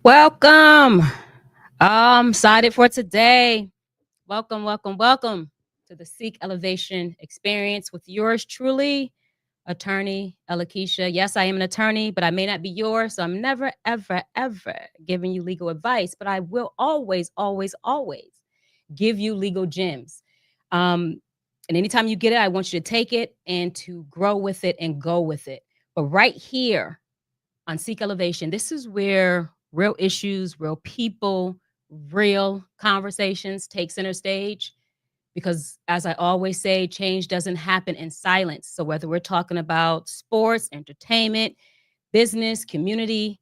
Welcome. I'm excited for today. Welcome to the Seek Elevation Experience with yours truly, attorney Elakisha. Yes, I am an attorney, but I may not be yours, so I'm never, ever giving you legal advice, but I will always give you legal gems. Um, and anytime you get it, I want you to take it and to grow with it and go with it. But right here on Seek Elevation, this is where real issues, real people, real conversations take center stage. Because as I always say, change doesn't happen in silence. So whether we're talking about sports, entertainment, business, community,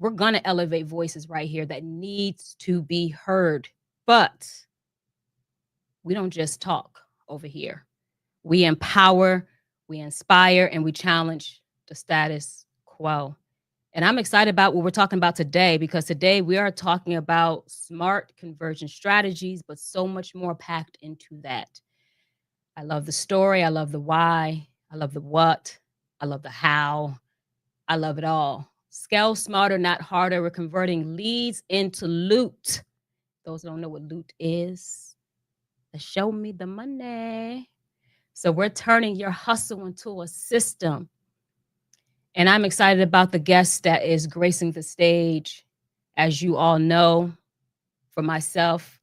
we're going to elevate voices right here that needs to be heard. But we don't just talk over here. We empower, we inspire, and we challenge the status quo. And I'm excited about what we're talking about today because today we are talking about smart conversion strategies, but so much more packed into that. I love the story. I love the why. I love the what. I love the how. I love it all. Scale smarter, not harder. We're converting leads into loot. Those who don't know what loot is, show me the money. So we're turning your hustle into a system. And I'm excited about the guest that is gracing the stage. As you all know, for myself,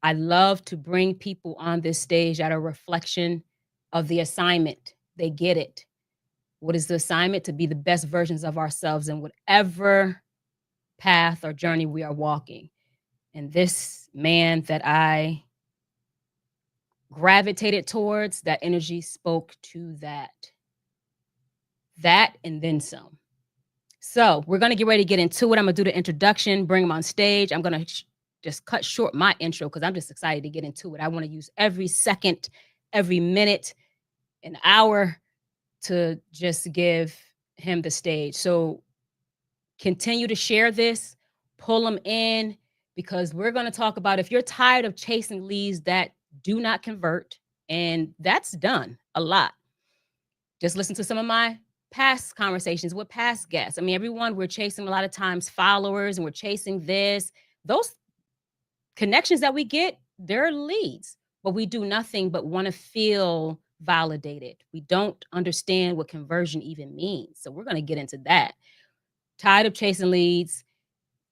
I love to bring people on this stage that are a reflection of the assignment. They get it. What is the assignment? To be the best versions of ourselves in whatever path or journey we are walking. And this man that I gravitated towards, that energy spoke to that. That and then some. So we're going to get ready to get into it. I'm going to do the introduction, bring him on stage. I'm going to just cut short my intro because I'm just excited to get into it. I want to use every second, every minute, an hour to just give him the stage. So continue to share this, pull them in, because we're going to talk about if you're tired of chasing leads that do not convert, and that's done a lot. Just listen to some of my past conversations with past guests. I mean, everyone, we're chasing a lot of times followers and we're chasing this. Those connections that we get, they're leads, but we do nothing but want to feel validated. We don't understand what conversion even means. So we're going to get into that. Tired of chasing leads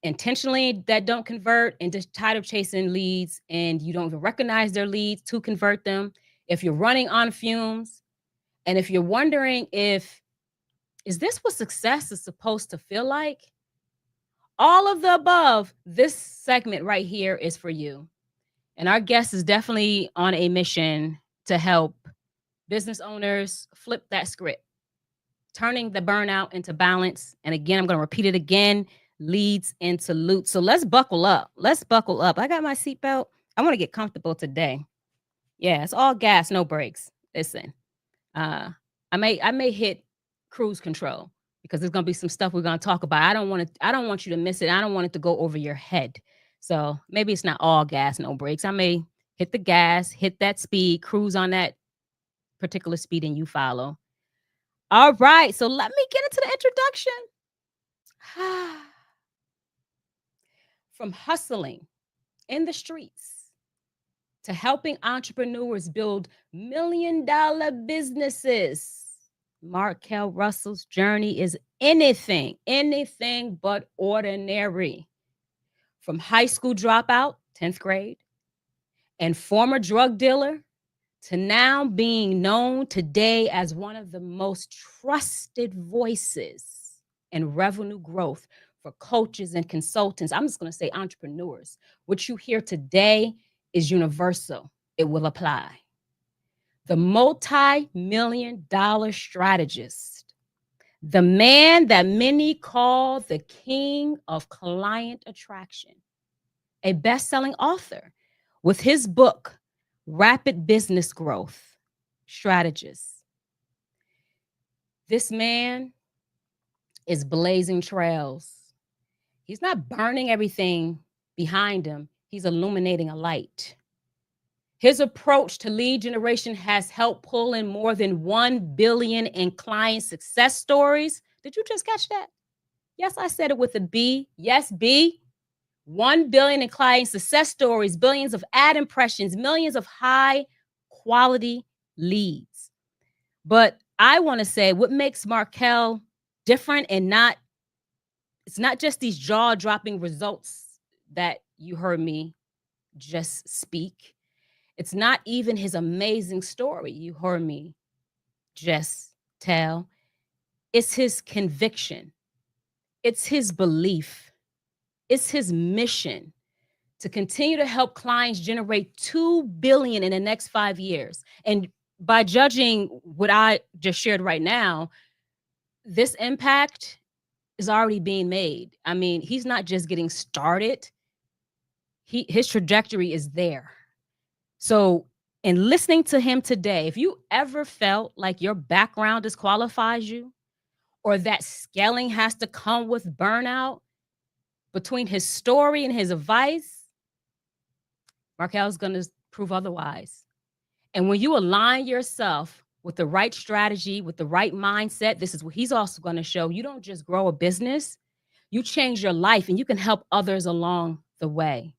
intentionally that don't convert, and just tired of chasing leads and you don't even recognize their leads to convert them. If you're running on fumes, and if you're wondering is this what success is supposed to feel like? All of the above, this segment right here is for you. And our guest is definitely on a mission to help business owners flip that script, turning the burnout into balance. And again, I'm going to repeat it again, leads into loot. So let's buckle up. Let's buckle up. I got my seatbelt. I want to get comfortable today. Yeah, it's all gas, no brakes. Listen, I may hit cruise control because there's gonna be some stuff we're gonna talk about. I don't want you to miss it. I don't want it to go over your head. So maybe it's not all gas, no brakes. I may hit the gas, hit that speed, cruise on that particular speed, and you follow. All right. So let me get into the introduction. From hustling in the streets to helping entrepreneurs build $1 million businesses, Marquel Russell's journey is anything but ordinary. From high school dropout, 10th grade, and former drug dealer to now being known today as one of the most trusted voices in revenue growth for coaches and consultants. I'm just going to say entrepreneurs. What you hear today is universal. It will apply. The multi-million-dollar strategist, the man that many call the king of client attraction, a best-selling author with his book, Rapid Business Growth Strategist. This man is blazing trails. He's not burning everything behind him. He's illuminating a light. His approach to lead generation has helped pull in more than 1 billion in client success stories. Did you just catch that? Yes, I said it with a B. Yes, B. 1 billion in client success stories, billions of ad impressions, millions of high quality leads. But I want to say what makes Marquel different and it's not just these jaw dropping results that you heard me just speak. It's not even his amazing story you heard me just tell. It's his conviction, it's his belief, it's his mission to continue to help clients generate 2 billion in the next 5 years. And by judging what I just shared right now, this impact is already being made. I mean, he's not just getting started. His trajectory is there. So, in listening to him today, if you ever felt like your background disqualifies you or that scaling has to come with burnout, between his story and his advice, Markel's going to prove otherwise. And when you align yourself with the right strategy, with the right mindset, this is what he's also going to show. You don't just grow a business, you change your life and you can help others along the way.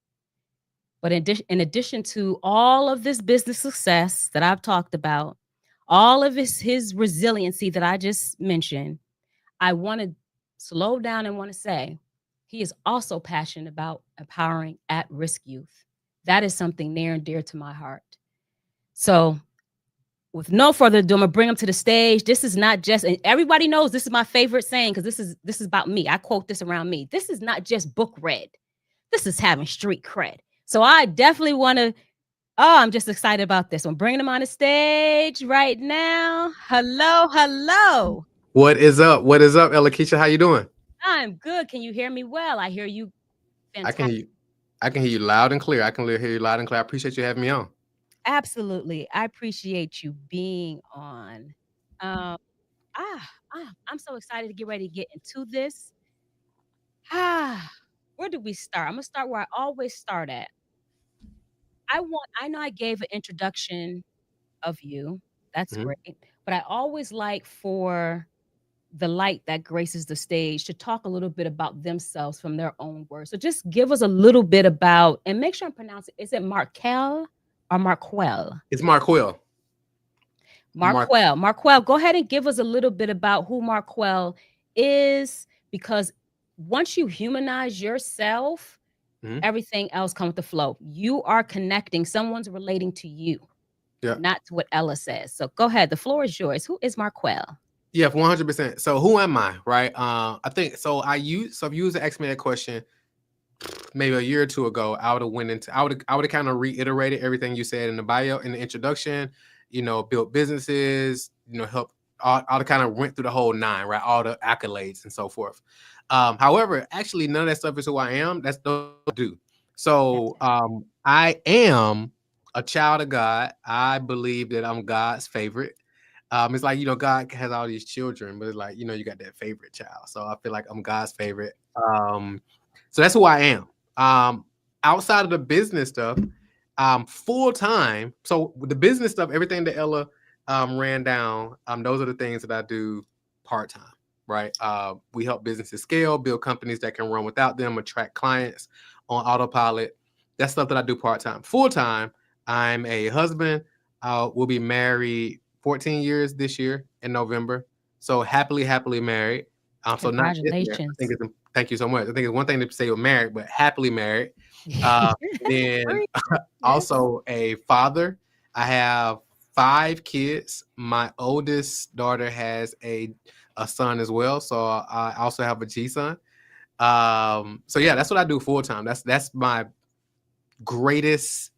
But in addition to all of this business success that I've talked about, all of his resiliency that I just mentioned, I want to slow down and want to say he is also passionate about empowering at-risk youth. That is something near and dear to my heart. So, with no further ado, I'm gonna bring him to the stage. This is not just, and everybody knows this is my favorite saying because this is about me. I quote this around me. This is not just book read. This is having street cred. So I definitely want to. Oh, I'm just excited about this. I'm bringing him on the stage right now. Hello, hello. What is up? What is up, Ella-Keisha? How you doing? I'm good. Can you hear me well? I hear you. I can Fantastic. hear you. I can hear you loud and clear. I can hear you loud and clear. I appreciate you having me on. Absolutely. I appreciate you being on. Um, I'm so excited to get ready to get into this. Where do we start? I'm gonna start where I always start at. I know I gave an introduction of you. That's Mhm. great. But I always like for the light that graces the stage to talk a little bit about themselves from their own words. So just give us a little bit about, and make sure I'm pronouncing, is it Markel or Marquel? It's Marquel. Mark. Marquel, go ahead and give us a little bit about who Marquel is, because once you humanize yourself, Mhm. everything else comes to flow. You are connecting, someone's relating to you, Yeah. not to what Ella says. So go ahead, the floor is yours. Who is Marquel? Yeah, 100%. So who am I? Right. I think so. If you was to ask me that question maybe a year or two ago, I would have kind of reiterated everything you said in the bio, in the introduction. Built businesses. Help. All the kind of went through the whole nine, right? All the accolades and so forth. However, actually, none of that stuff is who I am. That's what I do. So Fantastic. I am a child of God. I believe that I'm God's favorite. It's like, God has all these children, but it's like, you got that favorite child. So I feel like I'm God's favorite. So that's who I am. Outside of the business stuff, full time. So with the business stuff, everything that Ella ran down, those are the things that I do part time. Right. We help businesses scale, build companies that can run without them, attract clients on autopilot. That's stuff that I do part time. Full time, I'm a husband. We'll be married 14 years this year in November. So happily married. So not just married. Congratulations. Thank you so much. I think it's one thing to say you're married, but happily married. Then Right. Yes. also a father. I have 5 kids. My oldest daughter has a son as well. So I also have a G son. So yeah, that's what I do full time. That's my greatest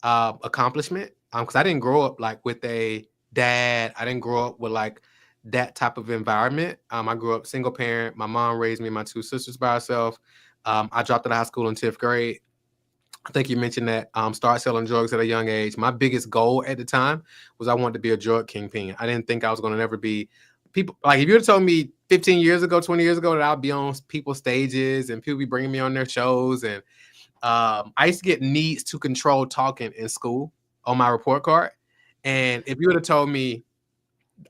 accomplishment. Because I didn't grow up like with a dad. I didn't grow up with like that type of environment. I grew up single parent. My mom raised me and my 2 sisters by herself. I dropped out of high school in 10th grade. I think you mentioned that start selling drugs at a young age. My biggest goal at the time was I wanted to be a drug kingpin. I didn't think I was going to never be people. Like if you had told me 15 years ago, 20 years ago that I'd be on people's stages and people be bringing me on their shows. And I used to get needs to control talking in school on my report card. And if you would have told me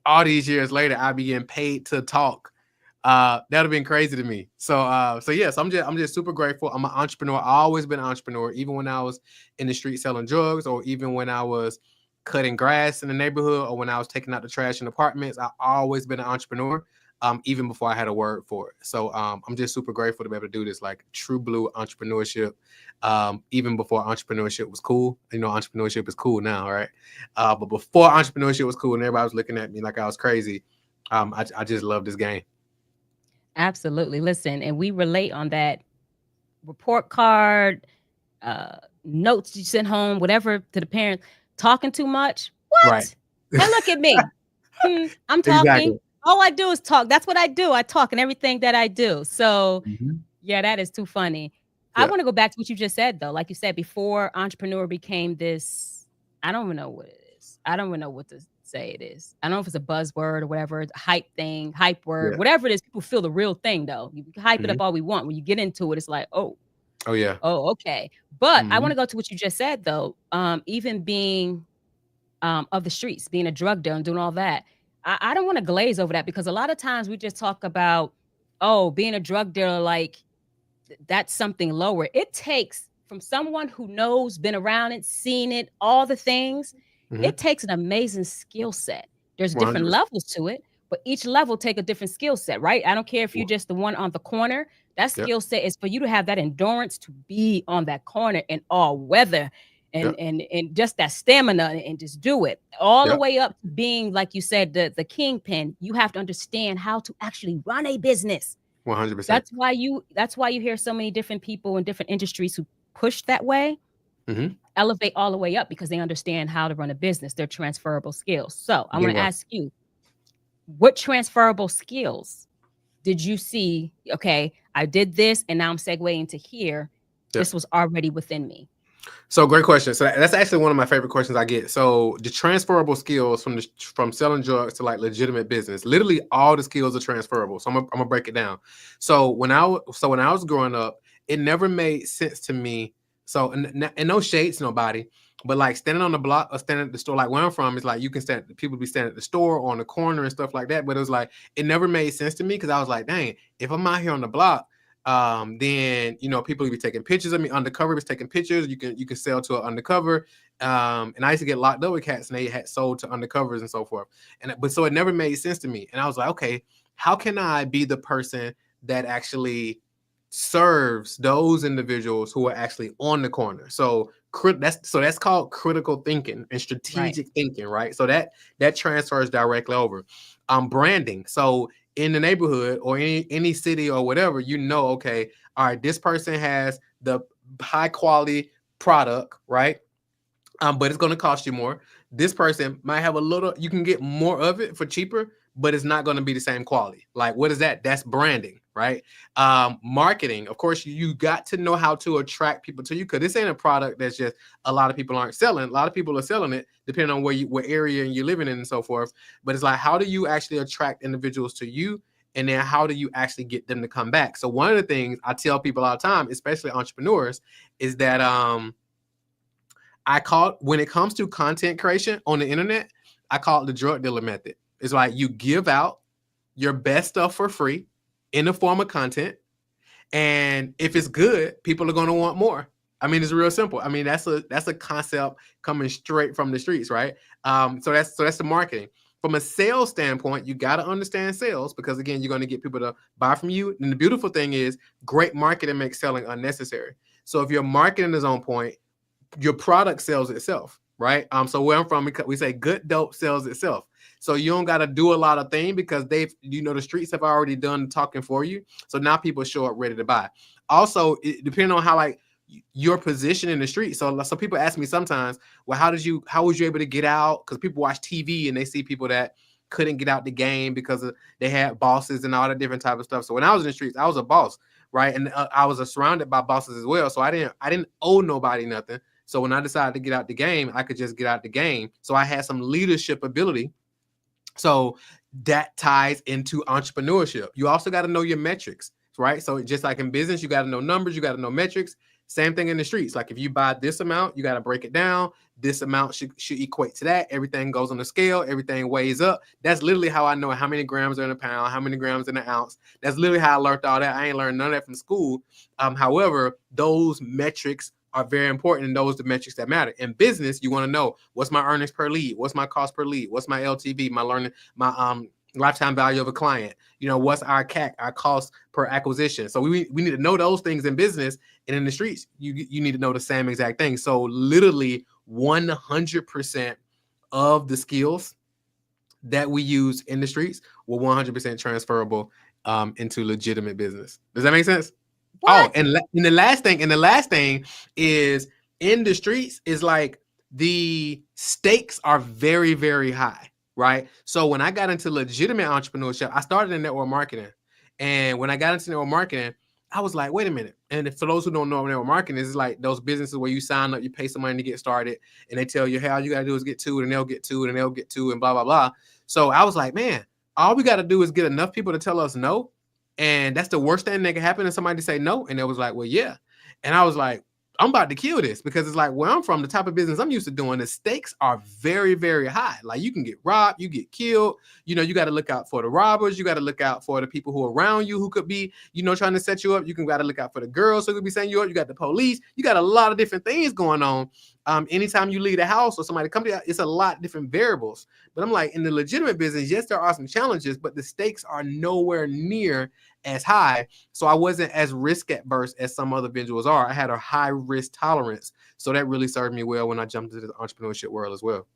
all these years later, I'd be getting paid to talk That'd have been crazy to me. So yes, I'm just super grateful. I'm an entrepreneur. I always been an entrepreneur, even when I was in the street selling drugs, or even when I was cutting grass in the neighborhood, or when I was taking out the trash in apartments. I always been an entrepreneur. Even before I had a word for it. So I'm just super grateful to be able to do this, like true blue entrepreneurship. Even before entrepreneurship was cool. You know, entrepreneurship is cool now, right? But before entrepreneurship was cool and everybody was looking at me like I was crazy, I just love this game. Absolutely. Listen, and we relate on that report card, notes you sent home, whatever to the parents. Talking too much? Right. What? And look at me. I'm talking. Exactly. All I do is talk. That's what I do. I talk in everything that I do. So Mhm. yeah, that is too funny. I Yeah. want to go back to what you just said though. Like you said, before entrepreneur became this, I don't even know what it is. I don't even know what to say it is. I don't know if it's a buzzword or whatever, it's a hype thing, hype word, Yeah. whatever it is. People feel the real thing though. You can hype it up Mhm. all we want. When you get into it, it's like, oh, Oh yeah. okay. But I want Mhm. to go to what you just said though. Even being of the streets, being a drug dealer and doing all that. I don't want to glaze over that because a lot of times we just talk about, oh, being a drug dealer, like that's something lower. It takes from someone who knows, been around it, seen it, all the things, Mhm. it takes an amazing skill set. There's different 100%. levels to it, but each level take a different skill set, right? I don't care if you're just the one on the corner. That Yep. skill set is for you to have that endurance to be on that corner in all weather and Yep. and just that stamina and just do it all the Yep. way up to being, like you said, the kingpin. You have to understand how to actually run a business. 100%. That's why you hear so many different people in different industries who push that way, Mhm. elevate all the way up because they understand how to run a business. They're transferable skills. So I want to Bingo. ask you, what transferable skills did you see? Okay, I did this and now I'm segueing to here. Yep. This was already within me. So great question. So that's actually one of my favorite questions I get. So the transferable skills from selling drugs to like legitimate business, literally all the skills are transferable. So I'm gonna break it down. So when I was growing up, it never made sense to me. So and no shades to nobody, but like standing on the block or standing at the store, like where I'm from, is like you can stand. People be standing at the store or on the corner and stuff like that. But it was like it never made sense to me because I was like, dang, if I'm out here on the block, then people be taking pictures of me undercover, was taking pictures. You can sell to an undercover. And I used to get locked up with cats and they had sold to undercovers and so forth. But so it never made sense to me. And I was like, okay, how can I be the person that actually serves those individuals who are actually on the corner? So that's called critical thinking and strategic thinking, right? So that transfers directly over. Branding. So in the neighborhood or any city or whatever, okay, all right, this person has the high quality product, right? But it's going to cost you more. This person might have you can get more of it for cheaper, but it's not going to be the same quality. Like, what is that? That's branding, right? Marketing, of course, you got to know how to attract people to you, because this ain't a product that's just a lot of people aren't selling. A lot of people are selling it depending on what area you're living in and so forth. But it's like, how do you actually attract individuals to you? And then how do you actually get them to come back? So one of the things I tell people all the time, especially entrepreneurs, is that when it comes to content creation on the internet, I call it the drug dealer method. It's like you give out your best stuff for free in the form of content. And if it's good, people are going to want more. I mean, it's real simple. I mean, that's a concept coming straight from the streets, right? So that's the marketing. From a sales standpoint, you got to understand sales, because again, you're going to get people to buy from you. And the beautiful thing is, great marketing makes selling unnecessary. So if your marketing is on point, your product sells itself, right? So where I'm from, we say good dope sells itself. So you don't got to do a lot of things because the streets have already done talking for you. So now people show up ready to buy. Also, depending on how like your position in the street. So people ask me sometimes, well, how was you able to get out? Because people watch TV and they see people that couldn't get out the game because they had bosses and all that different type of stuff. So when I was in the streets, I was a boss, right? And I was surrounded by bosses as well. So I didn't owe nobody nothing. So when I decided to get out the game, I could just get out the game. So I had some leadership ability. So that ties into entrepreneurship. You also got to know your metrics, right? So just like in business, you got to know numbers, you got to know metrics. Same thing in the streets. Like if you buy this amount, you got to break it down. This amount should equate to that. Everything goes on the scale. Everything weighs up. That's literally how I know how many grams are in a pound, how many grams in an ounce. That's literally how I learned all that. I ain't learned none of that from school. However, those metrics are very important, and those are the metrics that matter. In business, you want to know what's my earnings per lead, what's my cost per lead, what's my LTV, my lifetime value of a client. What's our CAC, our cost per acquisition. So we need to know those things in business, and in the streets, you need to know the same exact thing. So literally 100% of the skills that we use in the streets were 100% transferable into legitimate business. Does that make sense? What? Oh, and the last thing is, in the streets is like the stakes are very, very high, right? So when I got into legitimate entrepreneurship, I started in network marketing. And when I got into network marketing, I was like, wait a minute. And for those who don't know what network marketing is, like those businesses where you sign up, you pay some money to get started, and they tell you, hey, all you got to do is get to it, and they'll get to it, and they'll get to it, and blah, blah, blah. So I was like, man, all we got to do is get enough people to tell us no. And that's the worst thing that can happen, and somebody say no. And it was like, well, yeah. And I was like, I'm about to kill this, because it's like where I'm from, the type of business I'm used to doing, the stakes are very, very high. Like you can get robbed, you get killed. You got to look out for the robbers. You got to look out for the people who are around you who could be, trying to set you up. You got to look out for the girls who could be setting you up. You got the police. You got a lot of different things going on. Anytime you leave the house or somebody comes to you, it's a lot of different variables. But I'm like, in the legitimate business, yes, there are some challenges, but the stakes are nowhere near as high. So I wasn't as risk adverse as some other individuals are. I had a high risk tolerance. So that really served me well when I jumped into the entrepreneurship world as well.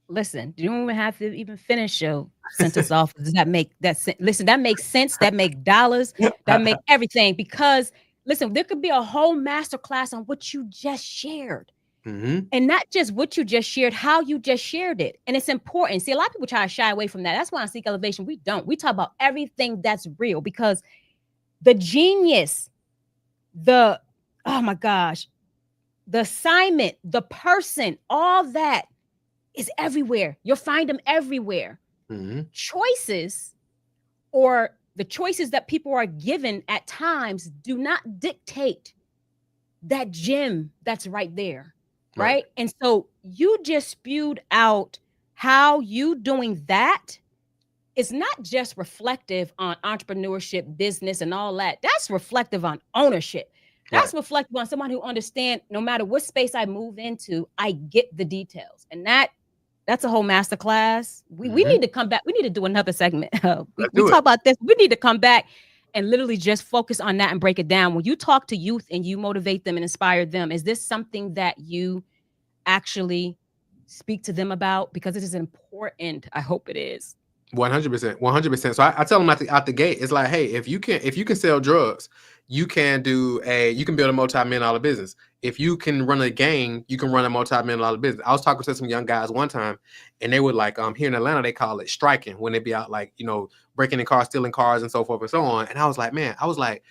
Listen, you don't even have to even finish your sentence off. Does that make that sense? Listen, that makes sense. That make dollars. That make everything. Because listen, there could be a whole masterclass on what you just shared. Mm-hmm. And not just what you just shared, how you just shared it. And it's important. See, a lot of people try to shy away from that. That's why on Seek Elevation, we don't. We talk about everything that's real, because the genius, oh my gosh, the assignment, the person, all that is everywhere. You'll find them everywhere. Mm-hmm. Choices, or the choices that people are given at times, do not dictate that gem that's right there. Right. And so you just spewed out how you doing that is not just reflective on entrepreneurship, business, and all that. That's reflective on ownership. That's reflective on someone who understands no matter what space I move into, I get the details. And that's a whole masterclass. We need to come back. We need to do another segment. We talk about this. We need to come back and literally just focus on that and break it down. When you talk to youth and you motivate them and inspire them, is this something that you actually speak to them about? Because it is important. I hope it is. 100%. So I tell them out the gate, it's like, hey, if you can sell drugs, you can build a multi-million-dollar business. If you can run a gang, you can run a multi-million-dollar business. I was talking to some young guys one time, and they would like, here in Atlanta, they call it striking, when they be out like, breaking in cars, stealing cars, and so forth and so on. And I was like, man, I was like,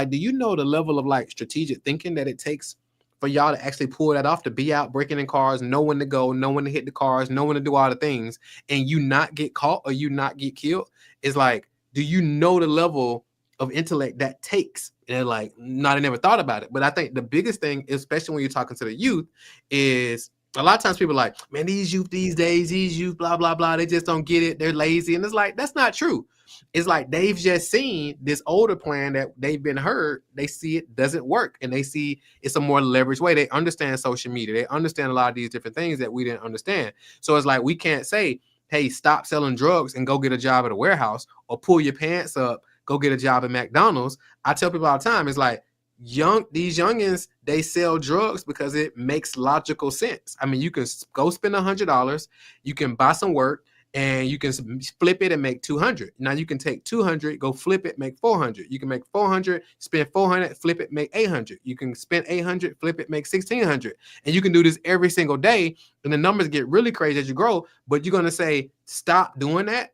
do you know the level of like strategic thinking that it takes for y'all to actually pull that off, to be out breaking in cars, know when to go, know when to hit the cars, know when to do all the things, and you not get caught or you not get killed? It's like, do you know the level of intellect that takes? And they're like, no, I never thought about it. But I think the biggest thing, especially when you're talking to the youth, is a lot of times people are like, man, these youth, blah, blah, blah, they just don't get it. They're lazy. And it's like, that's not true. It's like they've just seen this older plan that they've been heard. They see it doesn't work, and they see it's a more leveraged way. They understand social media. They understand a lot of these different things that we didn't understand. So it's like, we can't say, hey, stop selling drugs and go get a job at a warehouse, or pull your pants up, go get a job at McDonald's. I tell people all the time, it's like, these youngins, they sell drugs because it makes logical sense. I mean, you can go spend $100, you can buy some work, and you can flip it and make 200. Now you can take 200, go flip it, make 400. You can make 400, spend 400, flip it, make 800. You can spend 800, flip it, make 1600. And you can do this every single day. And the numbers get really crazy as you grow. But you're going to say, stop doing that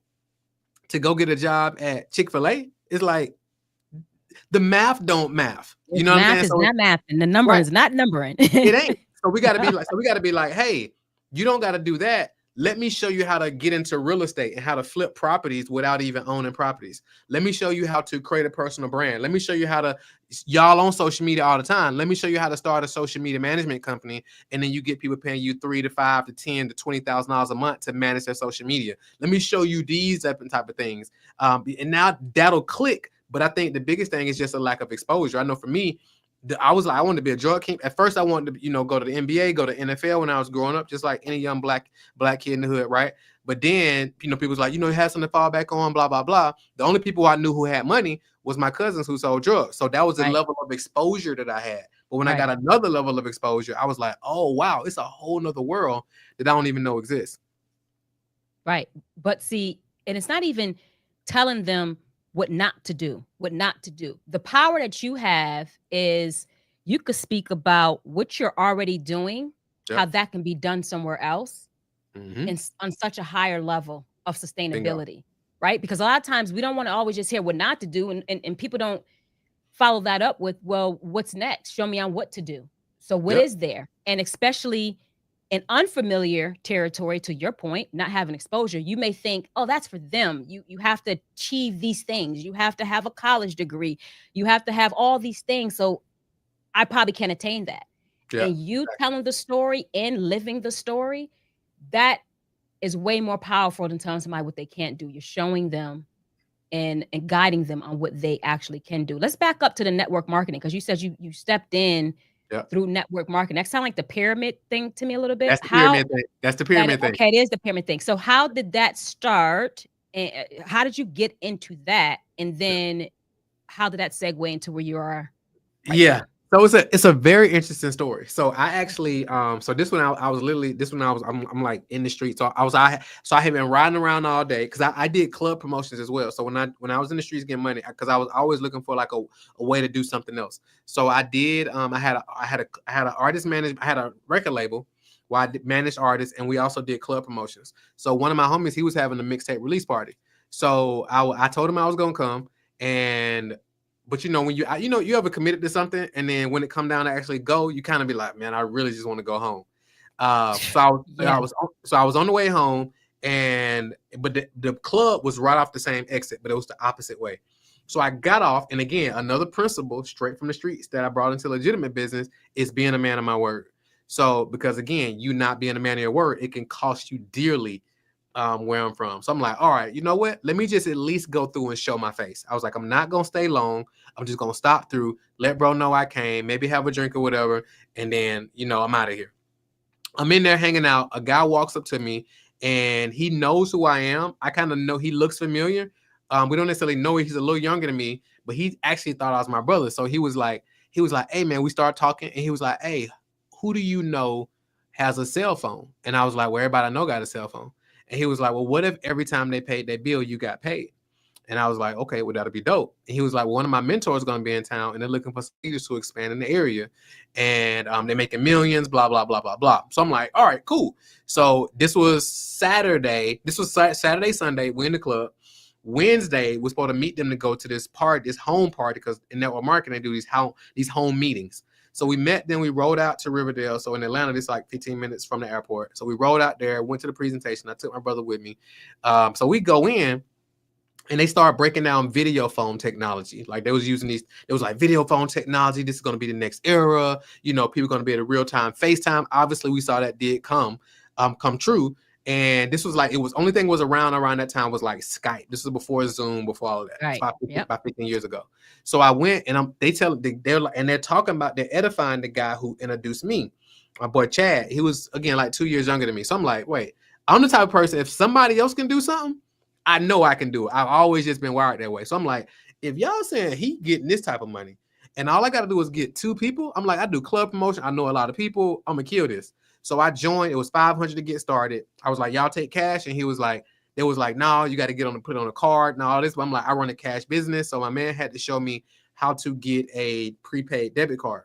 to go get a job at Chick-fil-A? It's like, the math don't math. You know what I'm saying? Math is not math, and the number is not numbering. It ain't. So we got to be like, hey, you don't got to do that. Let me show you how to get into real estate and how to flip properties without even owning properties. Let me show you how to create a personal brand. Let me show you how to, y'all on social media all the time. Let me show you how to start a social media management company. And then you get people paying you $3,000 to $5,000 to $10,000 to $20,000 a month to manage their social media. Let me show you these type of things. And now that'll click. But I think the biggest thing is just a lack of exposure. I know for me, I was like, I wanted to be a drug king. At first, I wanted to, go to the NBA, go to NFL when I was growing up, just like any young black kid in the hood, right? But then, people was like, you had something to fall back on, blah, blah, blah. The only people I knew who had money was my cousins who sold drugs. So that was the level of exposure that I had. But when I got another level of exposure, I was like, oh, wow, it's a whole nother world that I don't even know exists. Right. But see, and it's not even telling them what not to do. The power that you have is you could speak about what you're already doing, how that can be done somewhere else, and on such a higher level of sustainability, right? Because a lot of times we don't want to always just hear what not to do, and people don't follow that up with, well, what's next? Show me on what to do. So what is there? And especially in unfamiliar territory, to your point, not having exposure, you may think, oh, that's for them. You have to achieve these things. You have to have a college degree. You have to have all these things. So I probably can't attain that. Yeah, and you telling the story and living the story, that is way more powerful than telling somebody what they can't do. You're showing them and guiding them on what they actually can do. Let's back up to the network marketing, because you said you stepped in through network marketing. That sounds like the pyramid thing to me a little bit. That's the pyramid thing. That's the pyramid thing. Okay, it is the pyramid thing. So how did that start? And how did you get into that? And then how did that segue into where you are right now? So it's a very interesting story. So I actually so this one I was literally I'm like in the street. So I had been riding around all day because I did club promotions as well. So when I was in the streets getting money, because I was always looking for like a way to do something else. So I did I had an artist management, I had a record label where I managed artists, and we also did club promotions. So one of my homies, he was having a mixtape release party. So I told him I was gonna come, but when you ever committed to something, and then when it come down to actually go, you kind of be like, man, I really just want to go home. So I was on the way home, but the club was right off the same exit, but it was the opposite way. So I got off, and again, another principle straight from the streets that I brought into legitimate business is being a man of my word. So because again, you not being a man of your word, it can cost you dearly. Where I'm from. So I'm like, all right, you know what? Let me just at least go through and show my face. I was like, I'm not going to stay long. I'm just going to stop through, let bro know I came, maybe have a drink or whatever. And then, I'm out of here. I'm in there hanging out. A guy walks up to me and he knows who I am. I kind of know he looks familiar. We don't necessarily know he's a little younger than me, but he actually thought I was my brother. So he was like, hey man, we started talking, and he was like, hey, who do you know has a cell phone? And I was like, well, everybody I know got a cell phone. And he was like, well, what if every time they paid their bill, you got paid? And I was like, okay, well, that'll be dope. And he was like, well, one of my mentors is going to be in town, and they're looking for leaders to expand in the area. And they're making millions, blah, blah, blah, blah, blah. So I'm like, all right, cool. So this was Saturday. Saturday, Sunday. We're in the club. Wednesday, we're supposed to meet them to go to this home party, because in network marketing, they do these home meetings. So we met, then we rode out to Riverdale. So in Atlanta, it's like 15 minutes from the airport. So we rode out there, went to the presentation. I took my brother with me. So we go in, and they started breaking down video phone technology. Like they was using it was like video phone technology. This is going to be the next era. People are going to be able to real-time FaceTime. Obviously, we saw that did come true. And this was like, only thing was around that time was like Skype. This was before Zoom, before all of that. Right. About 15 years ago. So I went, and they're talking about, they're edifying the guy who introduced me, my boy Chad. He was, again, like 2 years younger than me. So I'm like, wait, I'm the type of person, if somebody else can do something, I know I can do it. I've always just been wired that way. So I'm like, if y'all saying he getting this type of money, and all I got to do is get 2 people, I'm like, I do club promotion. I know a lot of people. I'm going to kill this. So I joined. It was $500 to get started. I was like, y'all take cash? And he was like, no, you got to put on a card and all this. But I'm like, I run a cash business. So my man had to show me how to get a prepaid debit card.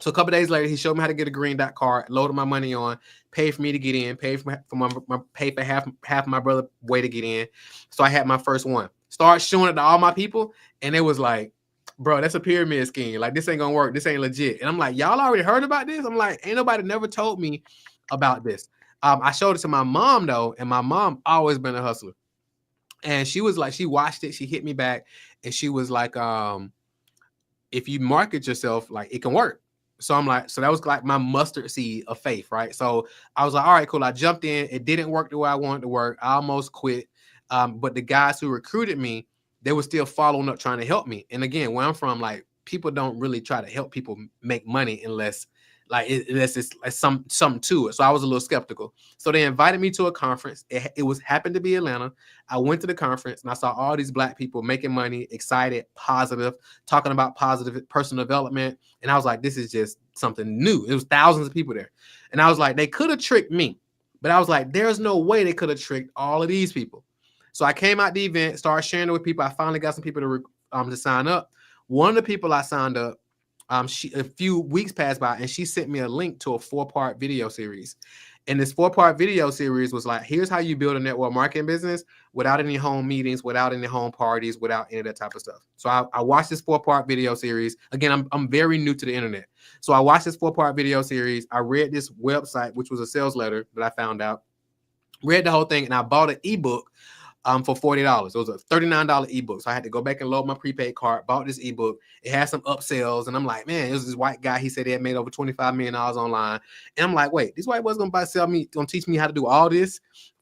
So a couple days later, he showed me how to get a green dot card, loaded my money on, paid for me to get in, paid for half my brother way to get in. So I had my first one. Start showing it to all my people, and it was like, bro, that's a pyramid scheme. Like, this ain't gonna work. This ain't legit. And I'm like, y'all already heard about this? I'm like, ain't nobody never told me about this. I showed it to my mom though, and my mom always been a hustler. And she was like, she watched it, she hit me back, and she was like, if you market yourself, like it can work. So I'm like, so that was like my mustard seed of faith, right? So I was like, all right, cool. I jumped in. It didn't work the way I wanted to work. I almost quit. But the guys who recruited me, they were still following up, trying to help me. And again, where I'm from, like people don't really try to help people make money unless unless it's like something to it. So I was a little skeptical. So they invited me to a conference. It was happened to be Atlanta. I went to the conference and I saw all these Black people making money, excited, positive, talking about positive personal development. And I was like, this is just something new. It was thousands of people there. And I was like, they could have tricked me, but I was like, there's no way they could have tricked all of these people. So I came out the event, started sharing it with people. I finally got some people to sign up. One of the people I signed up, a few weeks passed by, and she sent me a link to a 4-part video series. And this 4-part video series was like, here's how you build a network marketing business without any home meetings, without any home parties, without any of that type of stuff. So I watched this 4-part video series. Again, I'm very new to the internet. So I watched this 4-part video series. I read this website, which was a sales letter that I found out, read the whole thing, and I bought an ebook for $40. It was a $39 ebook. So I had to go back and load my prepaid card, bought this ebook. It had some upsells. And I'm like, man, it was this white guy. He said he had made over $25 million online. And I'm like, wait, this white boy's gonna teach me how to do all this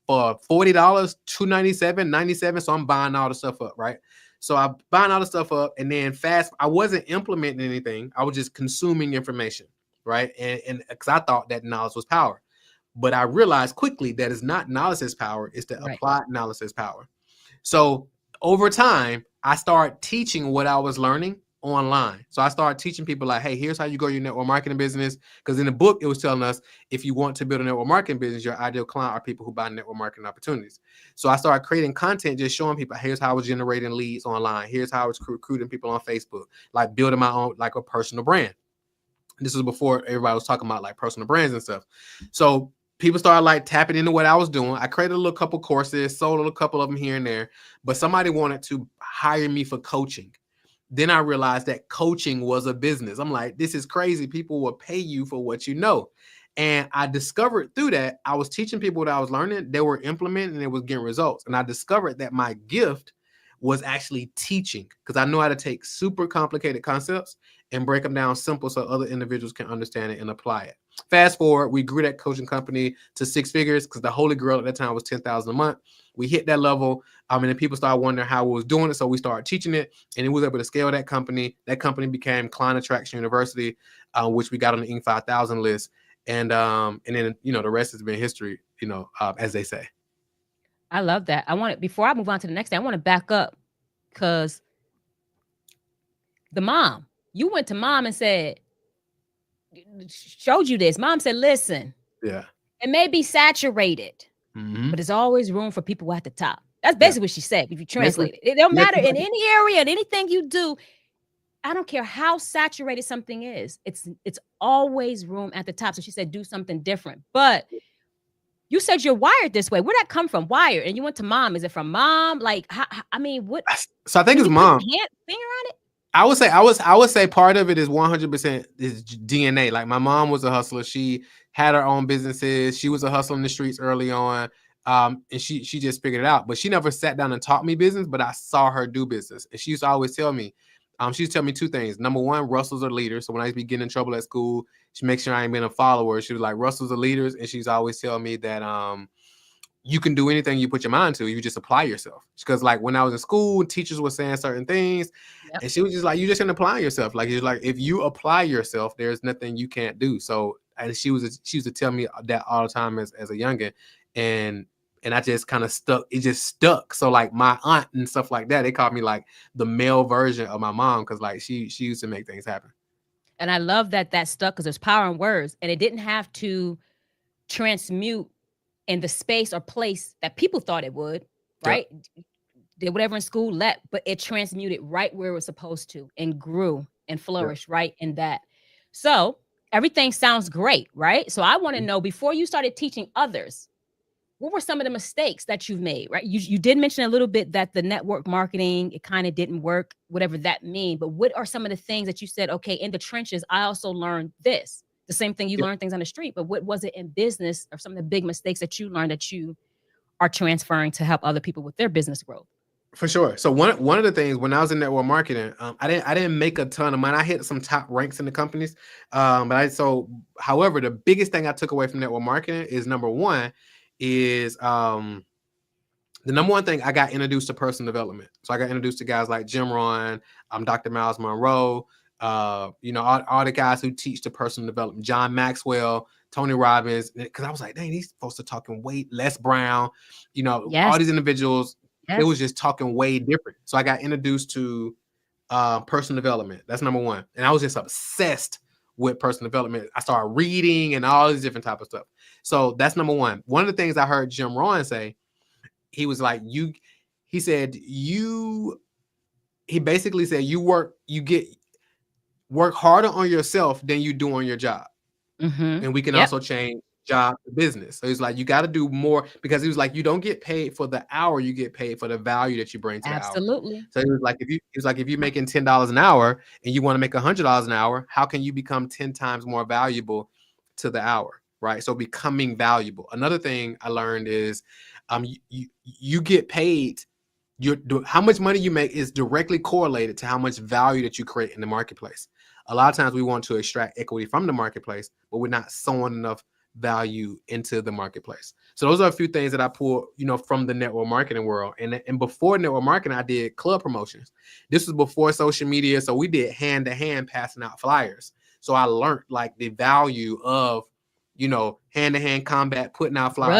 for $40, $297, $97. So I'm buying all the stuff up, right? So I'm buying all the stuff up, and then I wasn't implementing anything. I was just consuming information, right? And because I thought that knowledge was power. But I realized quickly that it's not knowledge as power, it's the applied knowledge as power. So over time, I started teaching what I was learning online. So I started teaching people like, hey, here's how you grow your network marketing business. Because in the book, it was telling us if you want to build a network marketing business, your ideal client are people who buy network marketing opportunities. So I started creating content, just showing people, here's how I was generating leads online. Here's how I was recruiting people on Facebook, like building my own, like a personal brand. This was before everybody was talking about like personal brands and stuff. So people started like tapping into what I was doing. I created a little couple courses, sold a couple of them here and there, but somebody wanted to hire me for coaching. Then I realized that coaching was a business. I'm like, this is crazy. People will pay you for what you know. And I discovered through that, I was teaching people what I was learning. They were implementing and it was getting results. And I discovered that my gift was actually teaching, because I know how to take super complicated concepts and break them down simple so other individuals can understand it and apply it. Fast forward, we grew that coaching company to 6 figures because the holy grail at that time was $10,000 a month. We hit that level. And then people started wondering how we was doing it. So we started teaching it, and it was able to scale that company. That company became Client Attraction University, which we got on the Inc. 5000 list. And then, the rest has been history, as they say. I love that. Before I move on to the next thing, I want to back up, because you went to mom and showed you this. Mom said, listen, yeah, it may be saturated, but there's always room for people at the top. That's basically what she said. If you translate it, it don't matter in any area, in anything you do. I don't care how saturated something is. It's always room at the top. So she said, do something different. But you said you're wired this way. Where'd that come from? Wired. And you went to mom. Is it from mom? Like, what? So I think it's mom. Finger on it? I would say part of it is 100% is DNA. Like my mom was a hustler. She had her own businesses. She was a hustler in the streets early on. And she just figured it out. But she never sat down and taught me business, but I saw her do business. And she used to always tell me, she used to tell me 2 things. Number one, Russell's are leaders. So when I used to be getting in trouble at school, she makes sure I ain't been a follower. She was like, Russell's are leaders. And she's always telling me that you can do anything you put your mind to. You just apply yourself. Because like when I was in school, teachers were saying certain things. And she was just like, you just can apply yourself. Like, you're like, if you apply yourself, there's nothing you can't do. So, and she used to tell me that all the time as a youngin'. And I just kind of stuck. It just stuck. So like my aunt and stuff like that, they called me like the male version of my mom, because like she used to make things happen. And I love that stuck, because there's power in words, and it didn't have to transmute in the space or place that people thought it would, right? Yep. Did whatever in school, but it transmuted right where it was supposed to, and grew and flourished right in that. So everything sounds great, right? So I want to know, before you started teaching others, what were some of the mistakes that you've made, right? You did mention a little bit that the network marketing, it kind of didn't work, whatever that means. But what are some of the things that you said, okay, in the trenches, I also learned this, the same thing. You Yep. learn things on the street, but what was it in business, or some of the big mistakes that you learned that you are transferring to help other people with their business growth? For sure. So one of the things when I was in network marketing, I didn't make a ton of money. I hit some top ranks in the companies, however, the biggest thing I took away from network marketing is number one is the number one thing, I got introduced to personal development. So I got introduced to guys like Jim Rohn, Dr. Miles Monroe, all the guys who teach the personal development, John Maxwell, Tony Robbins, because I was like, dang, these folks are talking way Les Brown, all Yes. these individuals, they was Yes. just talking way different. So I got introduced to personal development. That's number one. And I was just obsessed with personal development. I started reading and all these different type of stuff. So that's number one. One of the things I heard Jim Rohn say, he was like, he basically said, you work harder on yourself than you do on your job. Mm-hmm. And we can Yep. also change job to business. So he's like, you got to do more, because he was like, you don't get paid for the hour, you get paid for the value that you bring to the hour. Absolutely. So he was like, if you're making $10 an hour and you want to make $100 an hour, how can you become 10 times more valuable to the hour? Right. So becoming valuable. Another thing I learned is you get paid. How much money you make is directly correlated to how much value that you create in the marketplace. A lot of times we want to extract equity from the marketplace, but we're not sowing enough value into the marketplace. So those are a few things that I pulled, from the network marketing world. And before network marketing, I did club promotions. This was before social media, so we did hand to hand passing out flyers. So I learned like the value of, hand to hand combat, putting out flyers.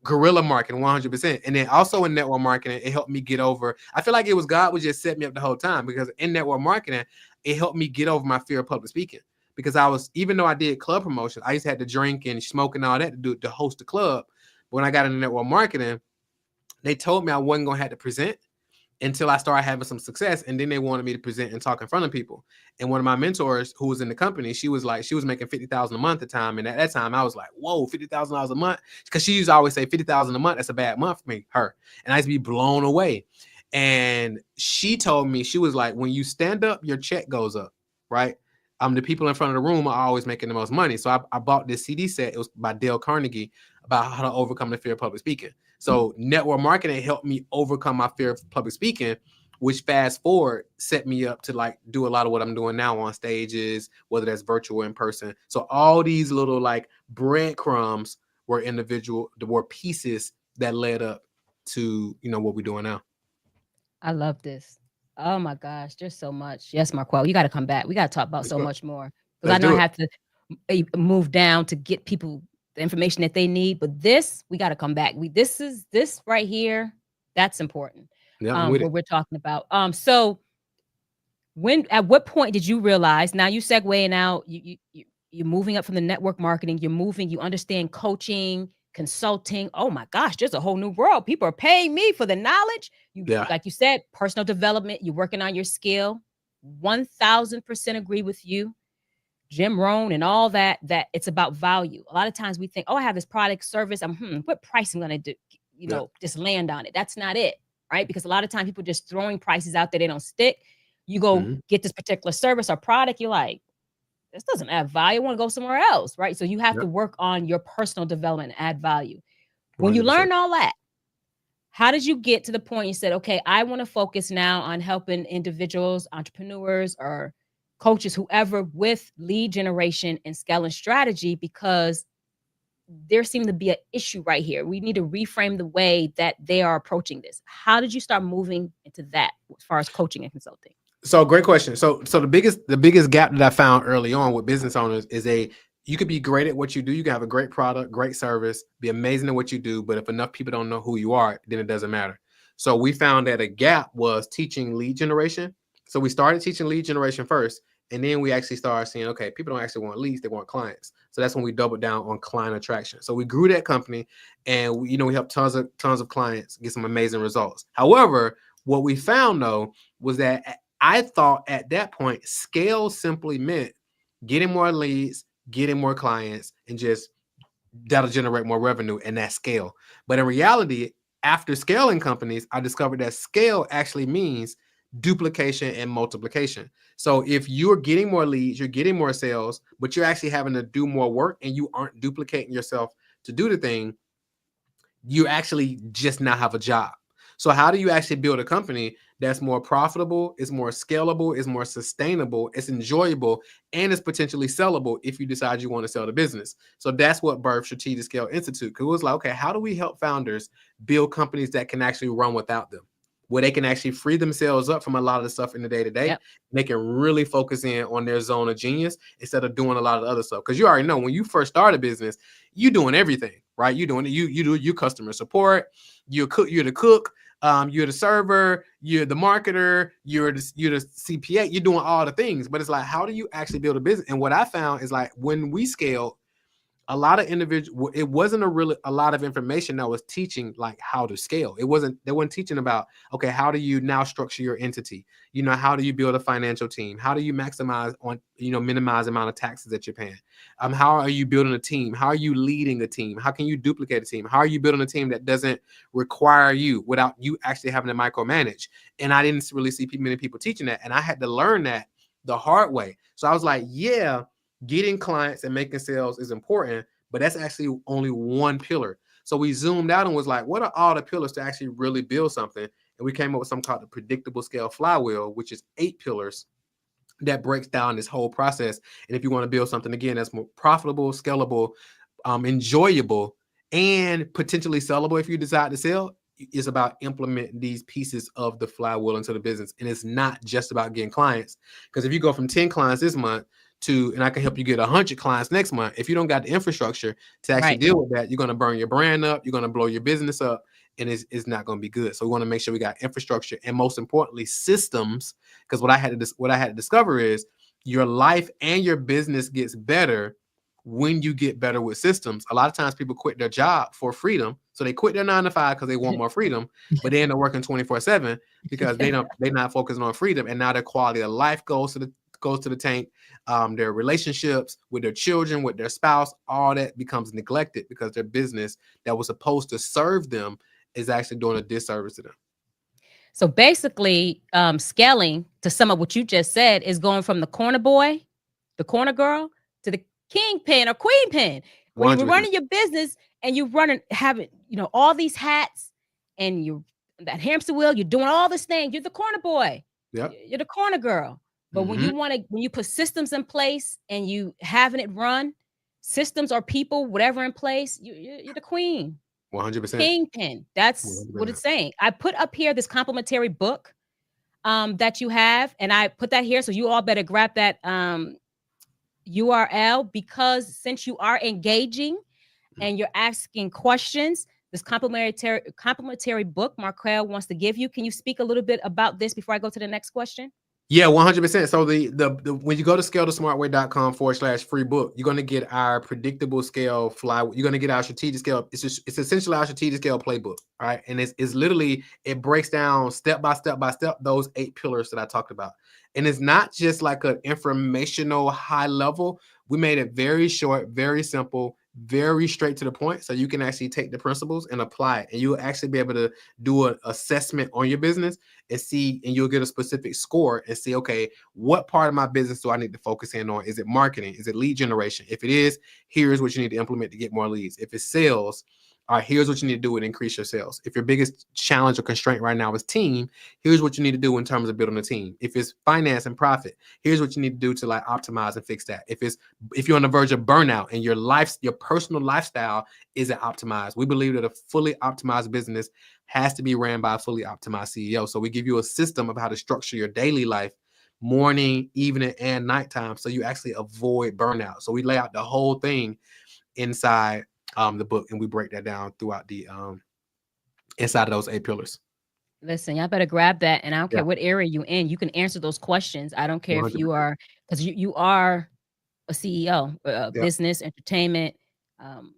Guerrilla marketing, 100%. And then also in network marketing, it helped me get over. I feel like it was God would just set me up the whole time, because in network marketing, it helped me get over my fear of public speaking. Because even though I did club promotions, I used to have to drink and smoke and all that to host the club. But when I got into network marketing, they told me I wasn't going to have to present until I started having some success. And then they wanted me to present and talk in front of people. And one of my mentors who was in the company, she was making $50,000 a month at the time. And at that time I was like, whoa, $50,000 a month. Because she used to always say $50,000 a month, that's a bad month for her. And I used to be blown away. And she told me, she was like, when you stand up, your check goes up, right? The people in front of the room are always making the most money. So I bought this CD set. It was by Dale Carnegie, about how to overcome the fear of public speaking. So network marketing helped me overcome my fear of public speaking, which fast forward set me up to like do a lot of what I'm doing now on stages, whether that's virtual or in person. So all these little like breadcrumbs were pieces that led up to, what we're doing now. I love this. Oh my gosh, there's so much. Yes, Marquel, you got to come back. We got to talk about so much more, because I know I have to move down to get people the information that they need. But this, we got to come back. This right here, that's important. Yeah, what we're talking about. So at what point did you realize? Now you segueing out. You're moving up from the network marketing. You understand coaching, consulting. Oh my gosh, there's a whole new world. People are paying me for the knowledge. Like you said, personal development. You're working on your skill. 1000% agree with you. Jim Rohn and all that it's about value. A lot of times we think, oh, I have this product, service. What price I'm going to do, just land on it. That's not it, right? Because a lot of times people just throwing prices out there, they don't stick. You go get this particular service or product, you're like, this doesn't add value. I want to go somewhere else, right? So you have to work on your personal development and add value. When 100%. You learn all that, how did you get to the point you said, okay, I want to focus now on helping individuals, entrepreneurs, or coaches, whoever, with lead generation and scaling strategy, because there seemed to be an issue right here. We need to reframe the way that they are approaching this. How did you start moving into that as far as coaching and consulting? So great question. So the biggest gap that I found early on with business owners is you could be great at what you do. You can have a great product, great service, be amazing at what you do. But if enough people don't know who you are, then it doesn't matter. So we found that a gap was teaching lead generation. So we started teaching lead generation first. And then we actually started seeing, okay, people don't actually want leads, they want clients. So that's when we doubled down on client attraction. So we grew that company, and we helped tons of clients get some amazing results. However, what we found though was that I thought at that point, scale simply meant getting more leads, getting more clients, and just that'll generate more revenue, and that scale. But in reality, after scaling companies, I discovered that scale actually means duplication and multiplication. So if you're getting more leads, you're getting more sales, but you're actually having to do more work and you aren't duplicating yourself to do the thing, you actually just now have a job. So how do you actually build a company that's more profitable, is more scalable, is more sustainable, it's enjoyable, and is potentially sellable if you decide you want to sell the business? So that's what birthed Strategic Scale Institute. Because it was like, okay, how do we help founders build companies that can actually run without them? Where they can actually free themselves up from a lot of the stuff in the day-to-day. Yep. They can really focus in on their zone of genius instead of doing a lot of the other stuff. Because you already know when you first start a business, you doing everything, right? You doing you do your customer support, you're the cook, you're the server, you're the marketer, you're the CPA, you're doing all the things. But it's like, how do you actually build a business? And what I found is like when we scaled, a lot of individuals, it wasn't a lot of information that was teaching like how to scale. They weren't teaching about, okay, how do you now structure your entity? How do you build a financial team? How do you maximize on, minimize the amount of taxes that you're paying? How are you building a team? How are you leading a team? How can you duplicate a team? How are you building a team that doesn't require you without you actually having to micromanage? And I didn't really see many people teaching that. And I had to learn that the hard way. So I was like, yeah, getting clients and making sales is important, but that's actually only one pillar. So we zoomed out and was like, what are all the pillars to actually really build something? And we came up with something called the predictable scale flywheel, which is 8 pillars that breaks down this whole process. And if you want to build something, again, that's more profitable, scalable, enjoyable, and potentially sellable if you decide to sell, it's about implementing these pieces of the flywheel into the business. And it's not just about getting clients. Because if you go from 10 clients this month and I can help you get 100 clients next month, if you don't got the infrastructure to actually deal with that, you're going to burn your brand up, you're going to blow your business up, and it's not going to be good. So we want to make sure we got infrastructure and, most importantly, systems. Because what I had to discover is your life and your business gets better when you get better with systems. A lot of times people quit their job for freedom. So they quit their 9 to 5 because they want more freedom, but they end up working 24/7 because they're not focusing on freedom. And now their quality of life goes to the tank. Their relationships with their children, with their spouse, all that becomes neglected because their business that was supposed to serve them is actually doing a disservice to them. So basically, scaling, to sum up what you just said, is going from the corner boy, the corner girl, to the kingpin or queenpin. When you're running your business and you're having, all these hats and you that hamster wheel, you're doing all this thing. You're the corner boy. Yep. You're the corner girl. But when you put systems in place and you having it run, systems or people, whatever in place, you're the queen. 100%. Kingpin. That's 100%. what it's saying. I put up here this complimentary book that you have, and I put that here. So you all better grab that URL, because since you are engaging and you're asking questions, this complimentary book Marquel wants to give you. Can you speak a little bit about this before I go to the next question? Yeah, 100%. So the when you go to scalethesmartway.com/free book, you're going to get our predictable scale flywheel. You're going to get our strategic scale. It's essentially our strategic scale playbook. All right. And it's literally, it breaks down step by step those 8 pillars that I talked about. And it's not just like an informational high level. We made it very short, very simple, very straight to the point, so you can actually take the principles and apply it, and you'll actually be able to do an assessment on your business and you'll get a specific score and see, okay, what part of my business do I need to focus in on? Is it marketing? Is it lead generation? If it is, here's what you need to implement to get more leads. If it's sales, all right, here's what you need to do to increase your sales. If your biggest challenge or constraint right now is team, here's what you need to do in terms of building a team. If it's finance and profit, here's what you need to do to like optimize and fix that. If you're on the verge of burnout and your personal lifestyle isn't optimized, we believe that a fully optimized business has to be ran by a fully optimized CEO. So we give you a system of how to structure your daily life, morning, evening, and nighttime, so you actually avoid burnout. So we lay out the whole thing inside the book, and we break that down throughout the inside of those 8 pillars. Listen, y'all better grab that, and I don't care what area you're in. You can answer those questions. I don't care 100%. If you are, because you are a CEO, business, entertainment,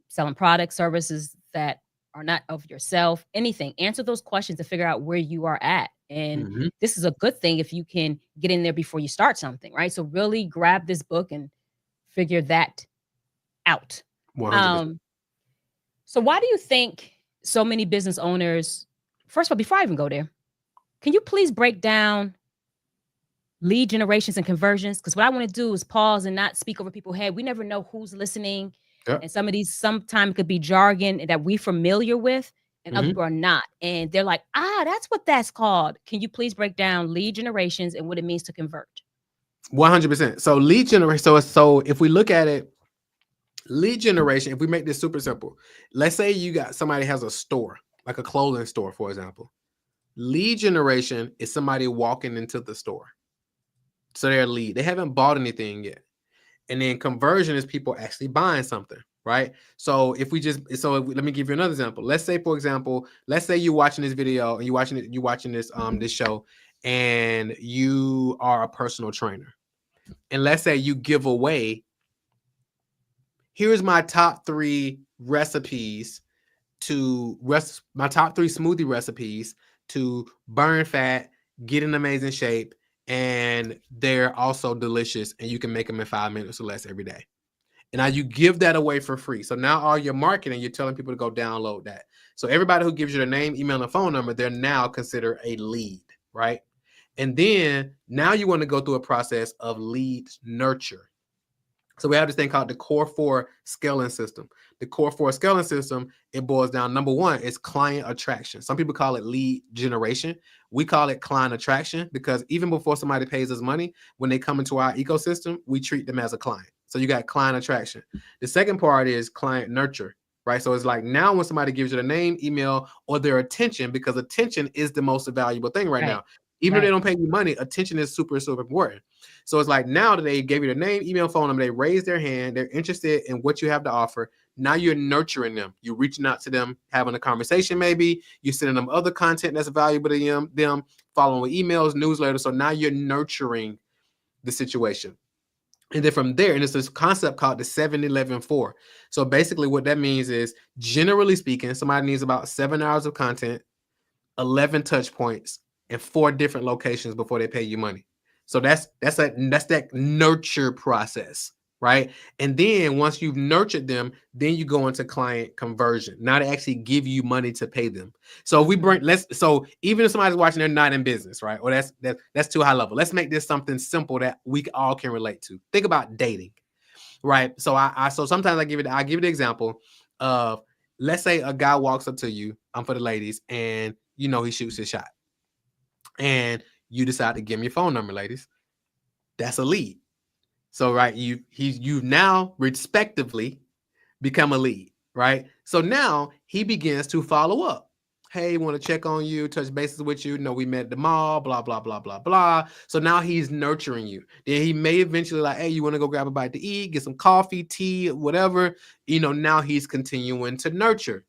selling products, services that are not of yourself, anything. Answer those questions to figure out where you are at. And this is a good thing if you can get in there before you start something, right? So really grab this book and figure that out. 100%. So why do you think so many business owners, first of all, before I even go there, can you please break down lead generations and conversions. Because what I want to do is pause and not speak over people's head. We never know who's listening. Yep. And some of these sometimes it could be jargon that we familiar with and other people are not. And they're like, that's what that's called. Can you please break down lead generations and what it means to convert? 100%. So lead generation. So if we look at it, lead generation, if we make this super simple, let's say you got somebody has a store, like a clothing store, for example. Lead generation is somebody walking into the store. So they're a lead. They haven't bought anything yet. And then conversion is people actually buying something, right? So let me give you another example. Let's say, for example, let's say you're watching this video and you're watching this this show, and you are a personal trainer. And let's say you give away, here's my top 3 recipes my top 3 smoothie recipes to burn fat, get in amazing shape, and they're also delicious, and you can make them in 5 minutes or less every day. And now you give that away for free. So now all your marketing, you're telling people to go download that. So everybody who gives you their name, email, and phone number, they're now considered a lead, right? And then now you want to go through a process of lead nurture. So we have this thing called the Core 4 scaling system. The Core 4 scaling system, it boils down, number 1 is client attraction. Some people call it lead generation. We call it client attraction because even before somebody pays us money, when they come into our ecosystem, we treat them as a client. So you got client attraction. The second part is client nurture, right? So it's like now when somebody gives you their name, email, or their attention, because attention is the most valuable thing right now. Even if they don't pay you money, attention is super, super important. So it's like now that they gave you their name, email, phone number, they raised their hand, they're interested in what you have to offer. Now you're nurturing them. You're reaching out to them, having a conversation maybe. You're sending them other content that's valuable to them, following with emails, newsletters. So now you're nurturing the situation. And then from there, and it's this concept called the 7-11-4. So basically what that means is, generally speaking, somebody needs about 7 hours of content, 11 touch points, and 4 different locations before they pay you money. So that's that nurture process, right? And then once you've nurtured them, then you go into client conversion. Now they actually give you money to pay them. So so even if somebody's watching, they're not in business, right? Or that's too high level. Let's make this something simple that we all can relate to. Think about dating, right? So so sometimes I give it the example of, let's say a guy walks up to you, for the ladies, and he shoots his shot. And you decide to give him your phone number, ladies. That's a lead. So, right, you've now respectively become a lead, right? So now he begins to follow up. Hey, want to check on you, touch bases with you. We met at the mall, blah, blah, blah, blah, blah. So now he's nurturing you. Then he may eventually like, hey, you want to go grab a bite to eat, get some coffee, tea, whatever. Now he's continuing to nurture.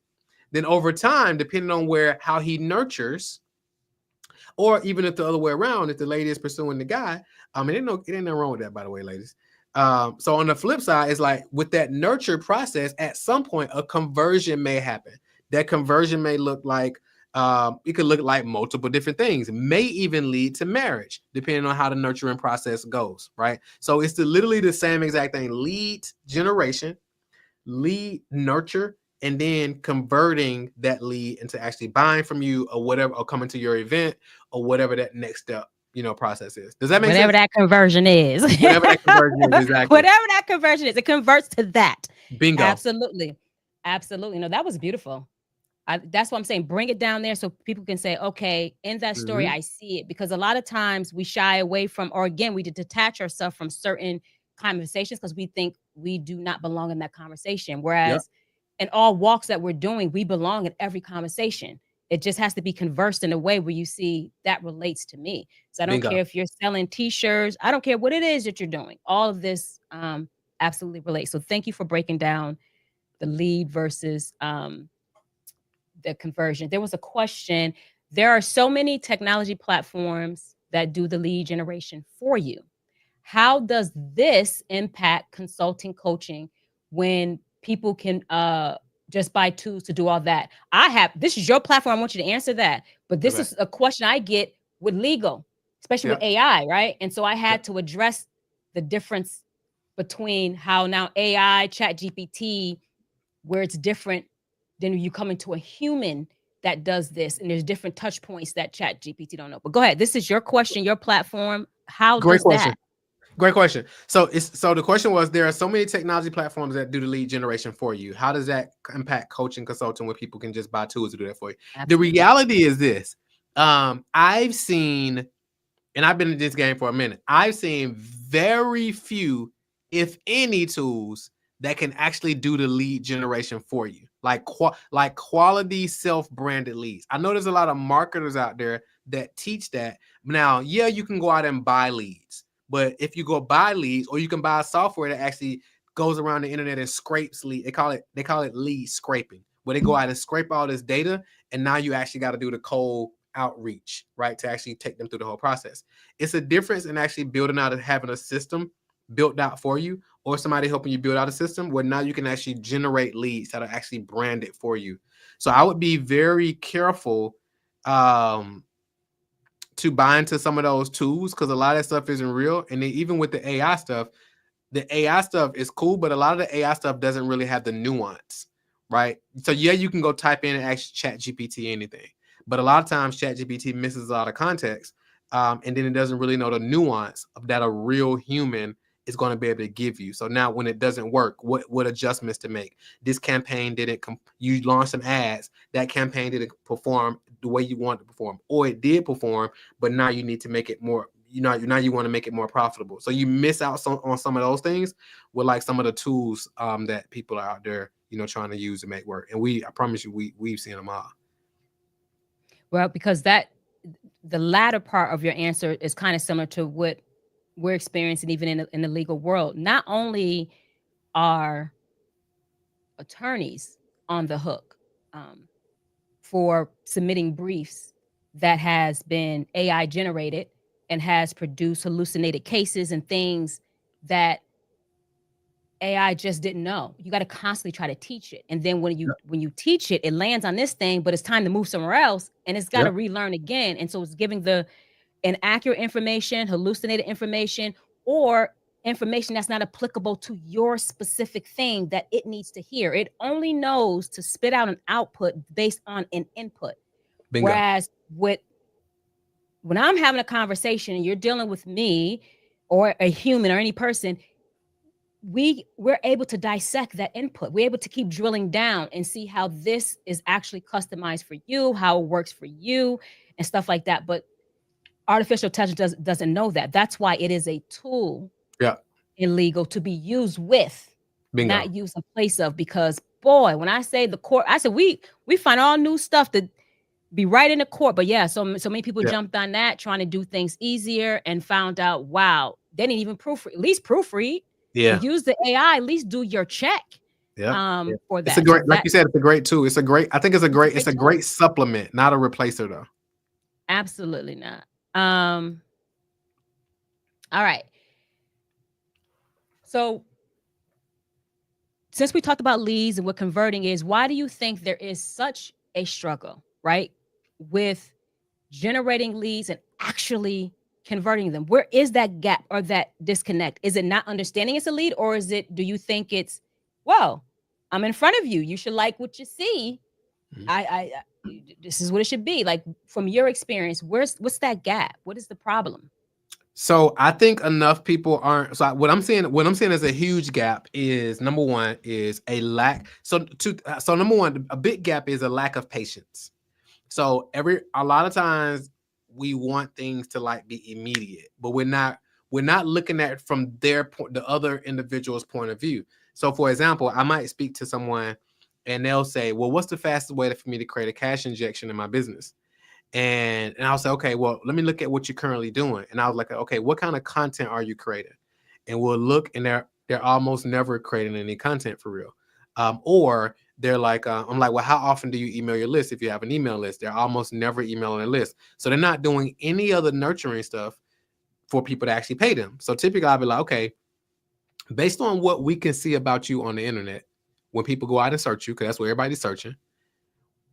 Then over time, depending on how he nurtures, or even if the other way around, if the lady is pursuing the guy, it ain't nothing wrong with that, by the way, ladies. So on the flip side, it's like with that nurture process, at some point, a conversion may happen. That conversion may look like, it could look like multiple different things. It may even lead to marriage, depending on how the nurturing process goes, right? So it's literally the same exact thing: lead generation, lead nurture, and then converting that lead into actually buying from you or whatever, or coming to your event or whatever that next step, process is. Does that make sense? Whatever that conversion is. Whatever that conversion is, exactly. Whatever that conversion is, it converts to that. Bingo. Absolutely. No, that was beautiful. That's what I'm saying. Bring it down there so people can say, okay, in that story, I see it. Because a lot of times we shy away from, or again, we detach ourselves from certain conversations because we think we do not belong in that conversation. Whereas in all walks that we're doing, we belong in every conversation. It just has to be conversed in a way where you see that relates to me. So I don't care if you're selling t-shirts. I don't care what it is that you're doing. All of this absolutely relates. So thank you for breaking down the lead versus the conversion. There was a question. There are so many technology platforms that do the lead generation for you. How does this impact consulting coaching when people can just buy tools to do all that? This is your platform. I want you to answer that. But this is a question I get with legal, especially with AI, right? And so I had to address the difference between how now AI, Chat GPT, where it's different than you come into a human that does this, and there's different touch points that Chat GPT don't know. But go ahead. This is your question, your platform. How Great does question. that? Great question. So the question was, there are so many technology platforms that do the lead generation for you. How does that impact coaching, consulting, where people can just buy tools to do that for you? The Absolutely. reality is this. I've seen, and I've been in this game for a minute, I've seen very few, if any, tools that can actually do the lead generation for you, like quality self-branded leads. I know there's a lot of marketers out there that teach that. Now, yeah, you can go out and buy leads, but if you go buy leads, or you can buy software that actually goes around the internet and scrapes lead, they call it lead scraping, where they go out and scrape all this data, and now you actually got to do the cold outreach, right, to actually take them through the whole process. It's a difference in actually building out and having a system built out for you, or somebody helping you build out a system where now you can actually generate leads that are actually branded for you. So I would be very careful to buy into some of those tools, because a lot of that stuff isn't real. And then even with the AI stuff is cool, but a lot of the AI stuff doesn't really have the nuance, right? So yeah, you can go type in and ask Chat GPT anything, but a lot of times Chat GPT misses a lot of context, and then it doesn't really know the nuance of that a real human is going to be able to give you. So now when it doesn't work, what adjustments to make? This campaign didn't you launched some ads, that campaign didn't perform the way you want to perform, or it did perform, but now you need to make it more, now you want to make it more profitable. So you miss out on some of those things with like some of the tools that people are out there, trying to use to make work. And I promise you, we've seen them all. Well, because the latter part of your answer is kind of similar to what we're experiencing even in the legal world. Not only are attorneys on the hook for submitting briefs that has been AI generated and has produced hallucinated cases and things that AI just didn't know. You got to constantly try to teach it. And then when you teach it, it lands on this thing, but it's time to move somewhere else, and it's got to relearn again. And so it's giving the inaccurate information, hallucinated information, or information that's not applicable to your specific thing that it needs to hear. It only knows to spit out an output based on an input. Bingo. Whereas when I'm having a conversation and you're dealing with me or a human or any person, we're able to dissect that input. We're able to keep drilling down and see how this is actually customized for you, how it works for you, and stuff like that. But artificial intelligence doesn't know that. That's why it is a tool in legal to be used with, Bingo. not used in place of. Because boy, when I say the court, I said we find all new stuff to be right in the court. But yeah, so many people jumped on that, trying to do things easier, and found out, wow, they didn't even proofread. At least proofread. Yeah. Use the AI. At least do your check. For that. It's a great, like you said, it's a great tool. It's a great supplement, not a replacer though. Absolutely not. All right. So since we talked about leads and what converting is, why do you think there is such a struggle, right, with generating leads and actually converting them? Where is that gap or that disconnect? Is it not understanding it's a lead, or do you think it's, well, I'm in front of you, you should like what you see. This is what it should be. Like, from your experience, what's that gap? What is the problem? So I think enough people aren't. So what I'm seeing as a huge gap is, number one, is a lack. So number one, a big gap is a lack of patience. So a lot of times we want things to like be immediate, but we're not looking at it from the other individual's point of view. So for example, I might speak to someone and they'll say, well, what's the fastest way for me to create a cash injection in my business? And I'll say, okay, well, let me look at what you're currently doing. And I was like, okay, what kind of content are you creating? And we'll look, and they're almost never creating any content for real. Or they're like, I'm like, well, how often do you email your list? If you have an email list, they're almost never emailing a list. So they're not doing any other nurturing stuff for people to actually pay them. So typically I'll be like, okay, based on what we can see about you on the internet, when people go out and search you, because that's where everybody's searching,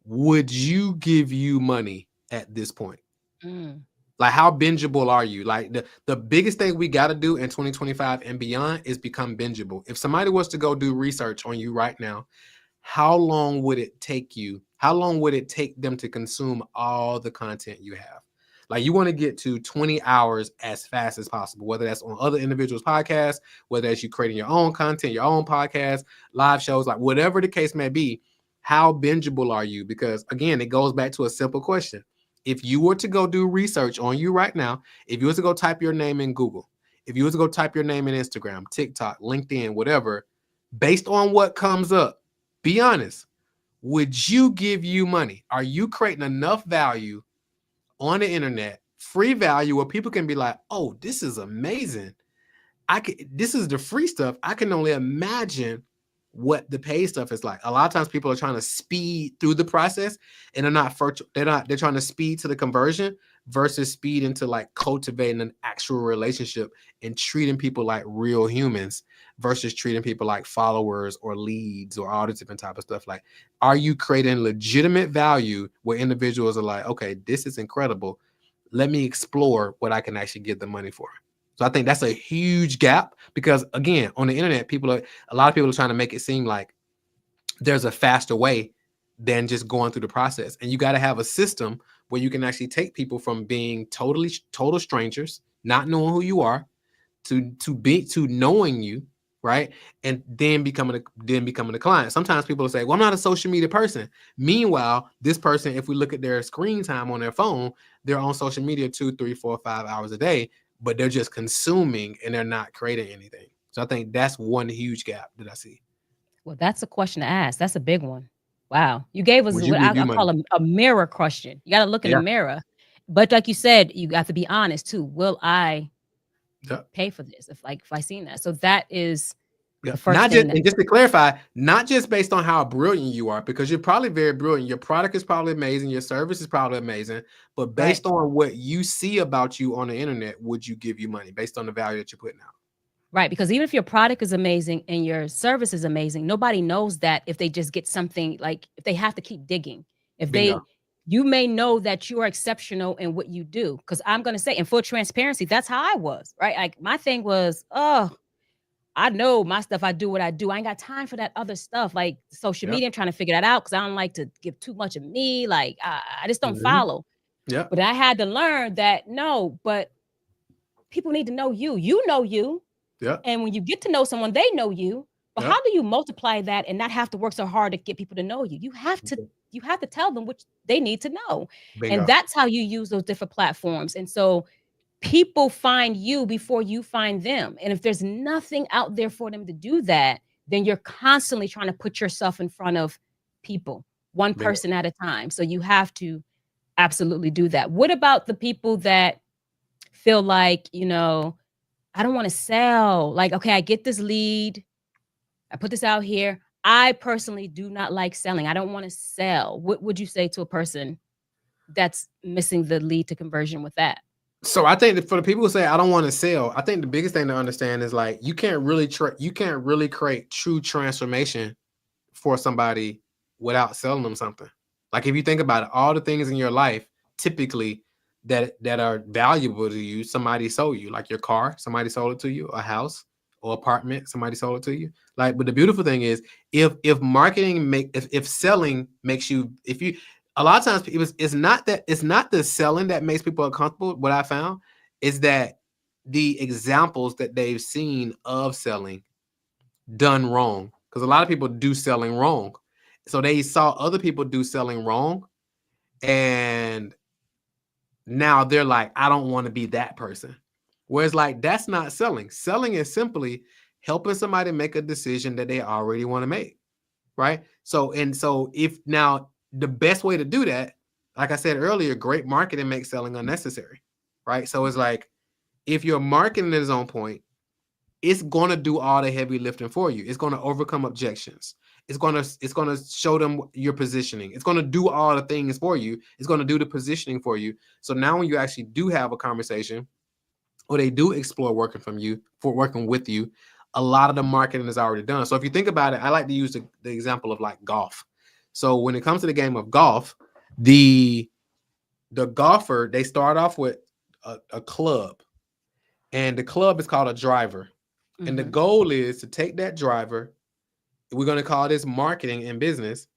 would you give you money at this point? Like, how bingeable are you? Like, the biggest thing we got to do in 2025 and beyond is become bingeable. If somebody was to go do research on you right now, how long would it take you how long would it take them to consume all the content you have? Like, you want to get to 20 hours as fast as possible, whether that's on other individuals' podcasts, whether that's you creating your own content, your own podcast, live shows, like whatever the case may be. How bingeable are you? Because again, it goes back to a simple question. If you were to go do research on you right now, if you were to go type your name in Google, if you were to go type your name in Instagram, TikTok, LinkedIn, whatever, based on what comes up, be honest, would you give you money? Are you creating enough value on the internet, free value, where people can be like, oh, this is amazing. This is the free stuff. I can only imagine what the paid stuff is like. A lot of times people are trying to speed through the process, and they're trying to speed to the conversion versus speed into like cultivating an actual relationship and treating people like real humans versus treating people like followers or leads or all this different type of stuff. Like, are you creating legitimate value where individuals are like, okay, this is incredible. Let me explore what I can actually get the money for. So I think that's a huge gap, because again, on the internet, a lot of people are trying to make it seem like there's a faster way than just going through the process. And you got to have a system where you can actually take people from being total strangers, not knowing who you are, to knowing you, right? And then becoming a client. Sometimes people will say, well, I'm not a social media person. Meanwhile, this person, if we look at their screen time on their phone, they're on social media 2, 3, 4, 5 hours a day, but they're just consuming and they're not creating anything. So I think that's one huge gap that I see. Well, that's a question to ask. That's a big one. Wow. You gave us Would you what give you I money? call a mirror question. You got to look in the Yeah. mirror. But like you said, you got to be honest too. Will I Yeah. pay for this if I seen that? So that is Yeah. the first thing that, And just to clarify, not just based on how brilliant you are, because you're probably very brilliant. Your product is probably amazing. Your service is probably amazing. But based right. on what you see about you on the internet, would you give you money based on the value that you're putting out? Right. Because even if your product is amazing and your service is amazing, nobody knows that if they just get something, like if they have to keep digging. If Bingo. you may know that you are exceptional in what you do. Because I'm going to say, in full transparency, that's how I was, right? Like my thing was, oh, I know my stuff. I do what I do. I ain't got time for that other stuff, like social Yeah. media. I'm trying to figure that out because I don't like to give too much of me. Like I just don't Mhm. follow. Yeah. But I had to learn that no, but people need to know you. You know you. Yeah. And when you get to know someone, they know you. But Yeah. how do you multiply that and not have to work so hard to get people to know you? You have to tell them which they need to know. And Bingo. that's how you use those different platforms. And so people find you before you find them. And if there's nothing out there for them to do that, then you're constantly trying to put yourself in front of people, one Bingo. person at a time. So you have to absolutely do that. What about the people that feel like, I don't want to sell. Like, okay, I get this lead. I put this out here. I personally do not like selling. I don't want to sell. What would you say to a person that's missing the lead to conversion with that? So I think that for the people who say I don't want to sell, I think the biggest thing to understand is like you can't really create true transformation for somebody without selling them something. Like if you think about it, all the things in your life typically that are valuable to you, somebody sold you. Like your car, somebody sold it to you, a house or apartment, somebody sold it to you. Like, but the beautiful thing is if marketing if selling makes you, if you, a lot of times it's not the selling that makes people uncomfortable. What I found is that the examples that they've seen of selling done wrong, because a lot of people do selling wrong. So they saw other people do selling wrong, and now they're like, I don't want to be that person. Whereas like that's not selling. Selling is simply helping somebody make a decision that they already want to make. Right. So if now the best way to do that, like I said earlier, great marketing makes selling unnecessary. Right. So it's like if your marketing is on point, it's going to do all the heavy lifting for you. It's going to overcome objections. It's going to show them your positioning. It's going to do all the things for you. It's going to do the positioning for you. So now when you actually do have a conversation or they do explore working with you, a lot of the marketing is already done. So if you think about it, I like to use the example of like golf. So when it comes to the game of golf, the golfer, they start off with a club, and the club is called a driver. And the goal is to take that driver, we're going to call this marketing and business,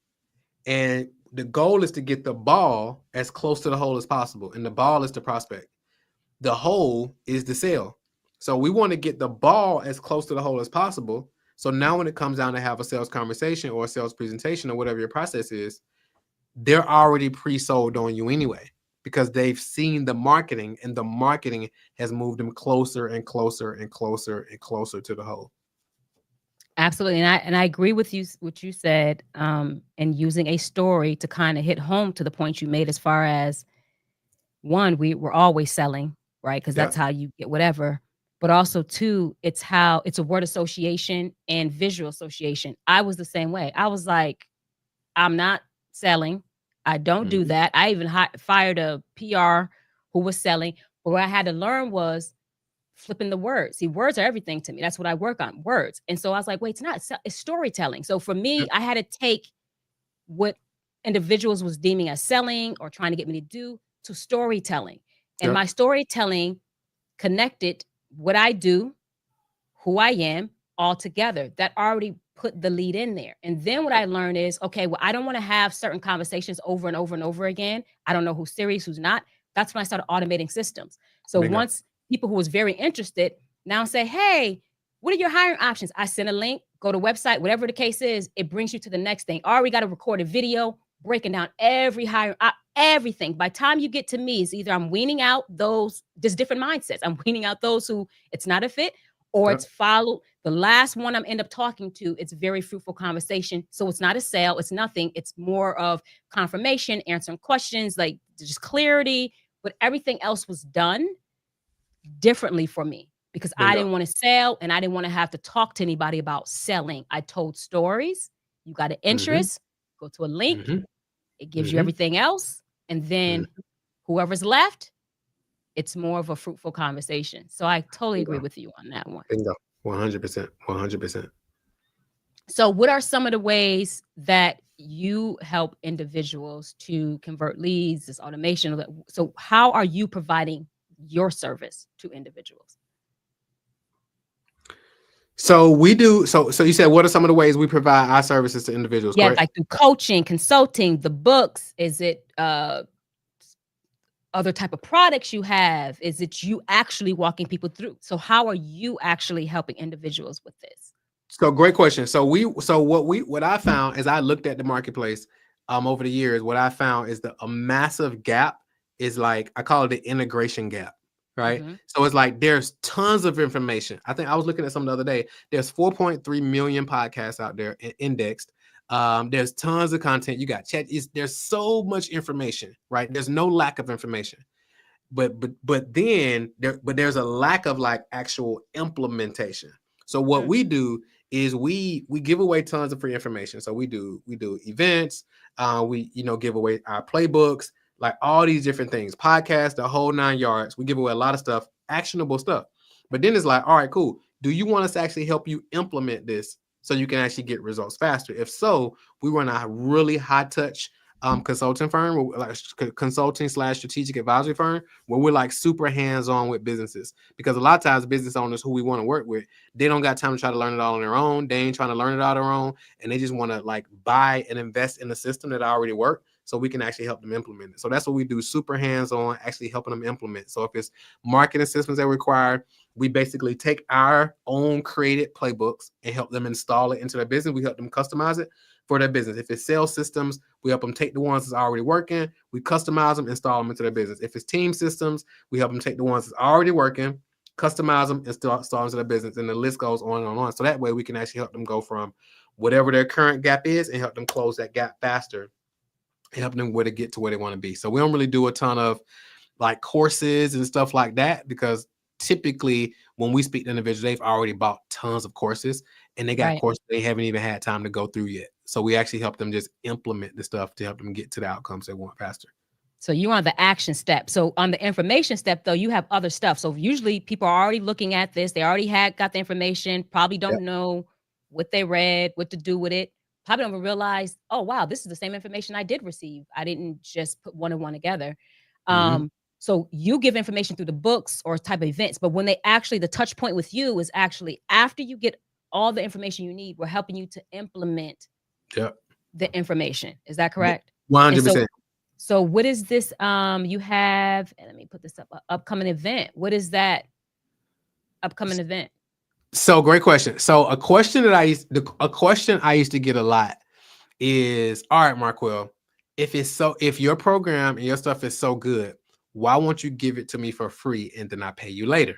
and the goal is to get the ball as close to the hole as possible. And the ball is the prospect. The hole is the sale. So we want to get the ball as close to the hole as possible. So now when it comes down to have a sales conversation or a sales presentation or whatever your process is, they're already pre-sold on you anyway, because they've seen the marketing, and the marketing has moved them closer and closer and closer and closer to the hole. Absolutely. And I agree with you, what you said, and using a story to kind of hit home to the point you made, as far as, one, we're always selling, right? Because Yeah. that's how you get whatever. But also, two, it's a word association and visual association. I was the same way. I was like, I'm not selling. I don't do Mhm. that. I even fired a PR who was selling. But what I had to learn was flipping the words. See, words are everything to me. That's what I work on, words. And so I was like, wait, it's storytelling. So for me, Yep. I had to take what individuals was deeming as selling or trying to get me to do to storytelling. And Yep. my storytelling connected what I do, who I am, all together. That already put the lead in there. And then what I learned is, okay, well, I don't want to have certain conversations over and over and over again. I don't know who's serious, who's not. That's when I started automating systems. So Bingo. once people who was very interested now say, hey, what are your hiring options? I send a link, go to website, whatever the case is, it brings you to the next thing. Already got to record a video breaking down every hiring, everything. By the time you get to me, it's either I'm weaning out there's different mindsets. I'm weaning out those who it's not a fit, or Yep. it's followed. The last one I'm end up talking to, it's very fruitful conversation. So it's not a sale, it's nothing. It's more of confirmation, answering questions, like just clarity. But everything else was done differently for me, because I Bingo. didn't want to sell, and I didn't want to have to talk to anybody about selling. I told stories. You got an Mhm. interest, go to a link. Mhm. It gives you Mhm. everything else. And then whoever's left, it's more of a fruitful conversation. So I totally agree Bingo. with you on that one. Bingo. 100%. 100%. So what are some of the ways that you help individuals to convert leads, this automation? So how are you providing your service to individuals? So we do. So you said, what are some of the ways we provide our services to individuals? Yeah, Correct. like through coaching, consulting, the books. Is it other type of products you have? Is it you actually walking people through? So how are you actually helping individuals with this? So great question. What I found as I looked at the marketplace over the years, what I found is that a massive gap is, like, I call it the integration gap, right? Mhm. So it's like there's tons of information. I think I was looking at some the other day. There's 4.3 million podcasts out there indexed. There's tons of content. You got chat. There's so much information, right? There's no lack of information. But there's a lack of, like, actual implementation. So what we do is we give away tons of free information. So we do events, we give away our playbooks, like all these different things, podcasts, the whole 9 yards. We give away a lot of stuff, actionable stuff. But then it's like, all right, cool. Do you want us to actually help you implement this so you can actually get results faster? If so, we run a really high touch consulting firm, like consulting / strategic advisory firm, where we're like super hands-on with businesses. Because a lot of times business owners who we want to work with, they don't got time to try to learn it all on their own. They ain't trying to learn it all on their own, and they just want to, like, buy and invest in a system that already works, so we can actually help them implement it. So that's what we do, super hands-on, actually helping them implement. So if it's marketing systems that require, we basically take our own created playbooks and help them install it into their business. We help them customize it for their business. If it's sales systems, we help them take the ones that's already working, we customize them, install them into their business. If it's team systems, we help them take the ones that's already working, customize them, install into their business, and the list goes on and on. So that way we can actually help them go from whatever their current gap is and help them close that gap faster and help them where to get to where they want to be. So we don't really do a ton of, like, courses and stuff like that, because typically when we speak to individuals, they've already bought tons of courses and they got Right. courses they haven't even had time to go through yet. So we actually help them just implement the stuff to help them get to the outcomes they want faster. So you're on the action step. So on the information step, though, you have other stuff. So usually people are already looking at this. They already got the information, probably Yep. don't know what they read, what to do with it. Probably don't realize, oh, wow, this is the same information I did receive. I didn't just put one and one together. Mhm. So you give information through the books or type of events, but when the touch point with you is actually after you get all the information you need, we're helping you to implement Yep. the information. Is that correct? And so 100%. so what is this you have, and let me put this up, upcoming event. What is that upcoming event? So great question. So a question that a question I used to get a lot is, all right, Marquel, if your program and your stuff is so good, why won't you give it to me for free and then I pay you later?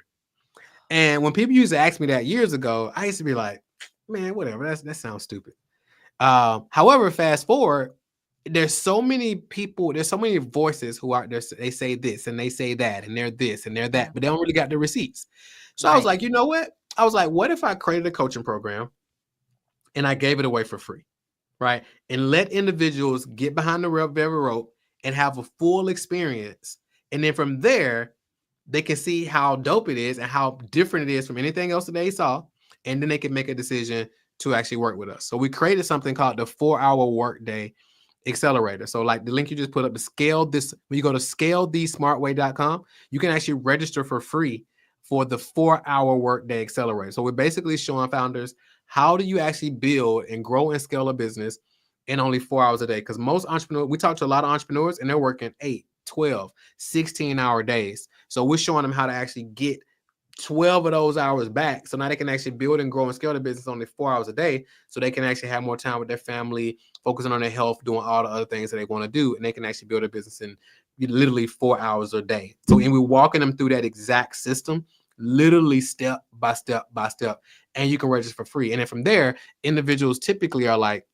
And when people used to ask me that years ago, I used to be like, man, whatever. That sounds stupid. However, fast forward, there's so many people, there's so many voices who are there. They say this and they say that, and they're this and they're Yeah. that, but they don't really got the receipts. So I was Right. like, you know what? I was like, what if I created a coaching program and I gave it away for free, right? And let individuals get behind the very rope and have a full experience. And then from there, they can see how dope it is and how different it is from anything else that they saw. And then they can make a decision to actually work with us. So we created something called the 4-hour workday accelerator. So like the link you just put up to scale this, when you go to scalethesmartway.com, you can actually register for free for the 4-hour workday accelerator. So we're basically showing founders, how do you actually build and grow and scale a business in only 4 hours a day? Because most entrepreneurs, we talk to a lot of entrepreneurs and they're working 8, 12, 16-hour days. So we're showing them how to actually get 12 of those hours back. So now they can actually build and grow and scale the business only 4 hours a day. So they can actually have more time with their family, focusing on their health, doing all the other things that they want to do. And they can actually build a business in literally 4 hours a day. So, and we're walking them through that exact system, literally step by step by step. And you can register for free. And then from there, individuals typically are like,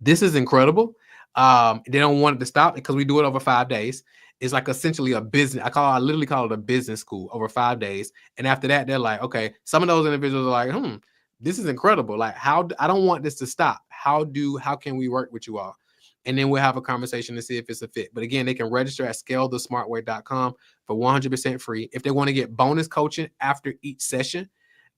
this is incredible. They don't want it to stop because we do it over 5 days. It's like essentially a business. I literally call it a business school over 5 days. And after that, they're like, okay, some of those individuals are like, this is incredible. Like, I don't want this to stop. How can we work with you all? And then we'll have a conversation to see if it's a fit. But again, they can register at scalethesmartway.com for 100% free. If they want to get bonus coaching after each session,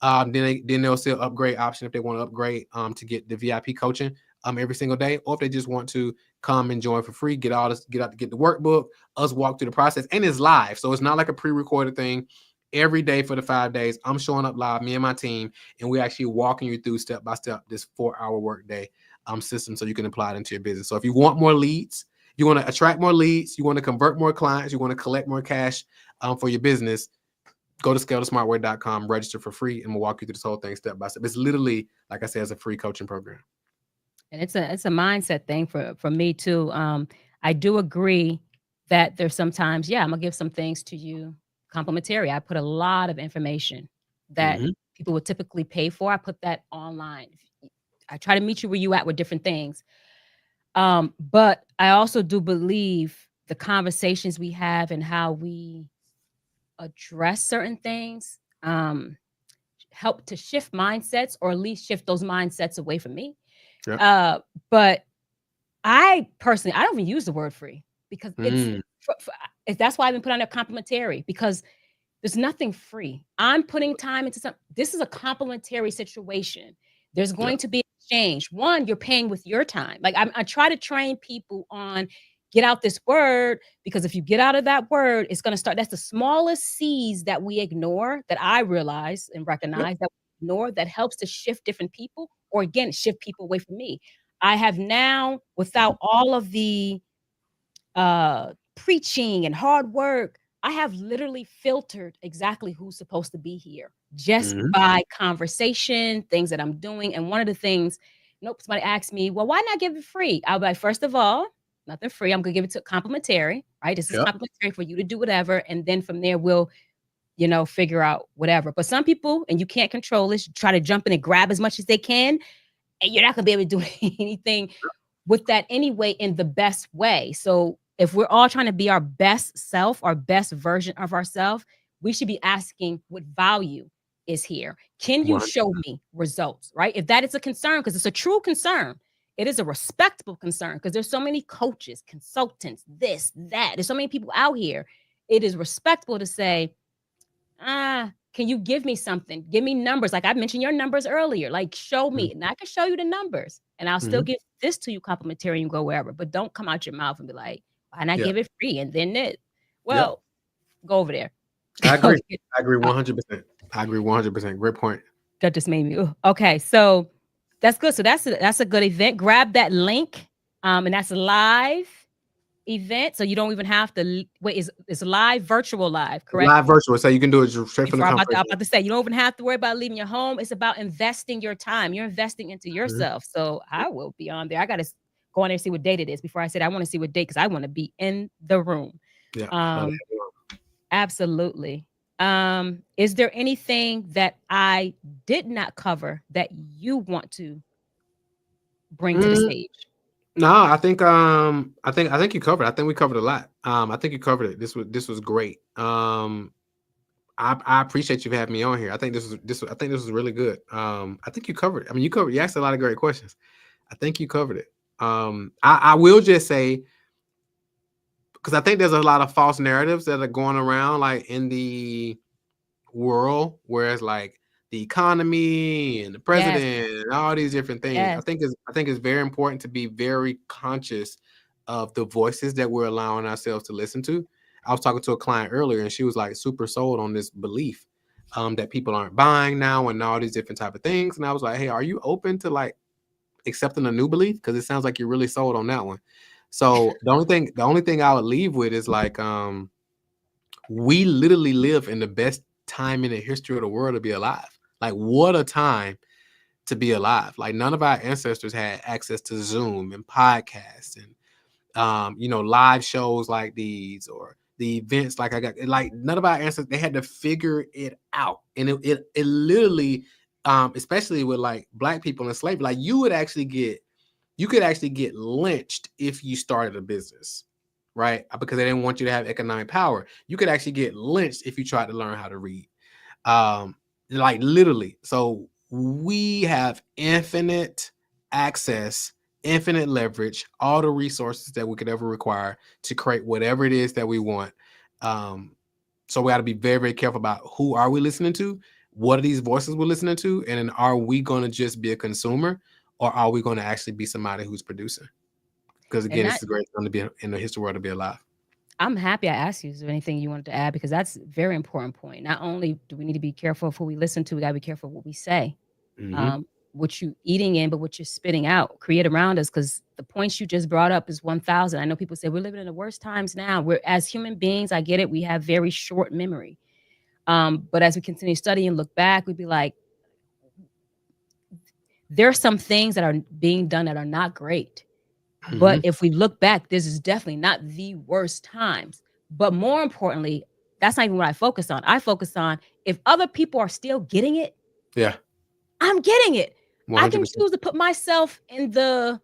then they'll still upgrade option if they want to upgrade to get the VIP coaching every single day, or if they just want to come and join for free, get the workbook, us walk through the process, and it's live. So it's not like a pre-recorded thing. Every day for the 5 days, I'm showing up live, me and my team, and we're actually walking you through step by step this 4-hour workday system so you can apply it into your business. So if you want more leads, you want to attract more leads, you want to convert more clients, you want to collect more cash for your business, go to scalethesmartway.com, register for free, and we'll walk you through this whole thing step by step. It's literally, like I said, it's a free coaching program. And it's a mindset thing for me too. I do agree that there's sometimes, I'm gonna give some things to you complimentary. I put a lot of information that people would typically pay for. I put that online. I try to meet you where you at with different things. But I also do believe the conversations we have and how we address certain things help to shift mindsets, or at least shift those mindsets away from me. Yep. But I personally, I don't even use the word free because that's why I've been putting on a complimentary, because there's nothing free. I'm putting time into something. This is a complimentary situation. There's going to be exchange. One, you're paying with your time. Like I try to train people on get out this word, because if you get out of that word, it's going to start. That's the smallest seeds that we ignore, that I realize and recognize that we ignore, that helps to shift different people, or again, shift people away from me. I have now, without all of the preaching and hard work, I have literally filtered exactly who's supposed to be here just by conversation, things that I'm doing. And one of the things, somebody asked me, well, why not give it free? I'll be like, first of all, nothing free. I'm going to give it to complimentary, right? This is complimentary for you to do whatever. And then from there, we'll, figure out whatever. But some people, and you can't control this, try to jump in and grab as much as they can. And you're not going to be able to do anything with that anyway in the best way. So if we're all trying to be our best self, our best version of ourselves, we should be asking what value is here. Can you show me results, right? If that is a concern, because it's a true concern, it is a respectable concern, because there's so many coaches, consultants, this, that. There's so many people out here. It is respectable to say, can you give me something? Give me numbers. Like I mentioned your numbers earlier. Like show me, and I can show you the numbers, and I'll still give this to you complimentary and go wherever. But don't come out your mouth and be like, why not give it free? And then it, go over there. I agree. I agree 100%. I agree 100%. Great point. That just made me. Okay, so that's good. So that's a good event. Grab that link And that's a live event. So you don't even have to wait. It's live, virtual live, correct? Live virtual, so you can do it straight from the Before I'm conversation. about to say, you don't even have to worry about leaving your home. It's about investing your time. You're investing into Mhm. yourself. So I will be on there. I got to go on there and see what date it is before I said I want to see what date because I want to be in the room. Yeah. Um, absolutely. Is there anything that I did not cover that you want to bring to the Mm, stage? no, I think you covered. I think we covered a lot. I think you covered it. This was great. I appreciate you having me on here. I think I think this was really good. I think you covered it. I mean, you asked a lot of great questions. I think you covered it. I will just say, because I think there's a lot of false narratives that are going around like in the world, whereas like the economy and the Yes. president and all these different things. Yes. I think it's very important to be very conscious of the voices that we're allowing ourselves to listen to. I was talking to a client earlier, and she was like super sold on this belief that people aren't buying now and all these different type of things. And I was like, hey, are you open to like accepting a new belief? Because it sounds like you're really sold on that one. So the only thing I would leave with is like we literally live in the best time in the history of the world to be alive. Like, what a time to be alive. Like, none of our ancestors had access to Zoom and podcasts and live shows like these or the events like I got. Like, none of our ancestors, they had to figure it out. And it literally, especially with like black people in slavery, like you could actually get lynched if you started a business, right? Because they didn't want you to have economic power. You could actually get lynched if you tried to learn how to read. Um, like literally. So we have infinite access, infinite leverage, all the resources that we could ever require to create whatever it is that we want. Um, so we got to be very, very careful about who are we listening to, what are these voices we're listening to, and then are we going to just be a consumer, or are we going to actually be somebody who's producing? Because And again, it's a great time to be in the history world to be alive. I'm happy I asked you, is there anything you wanted to add? Because that's a very important point. Not only do we need to be careful of who we listen to, we got to be careful of what we say, Mm-hmm. what you eating in, but what you're spitting out, create around us. Because the points you just brought up is 1,000. I know people say we're living in the worst times now. We're, as human beings, I get it. We have very short memory. But as we continue to study and look back, we'd be like, there are some things that are being done that are not great. Mm-hmm. But if we look back, this is definitely not the worst times. But more importantly, that's not even what I focus on. I focus on if other people are still getting it, Yeah, I'm getting it. I can 100%. choose to put myself in the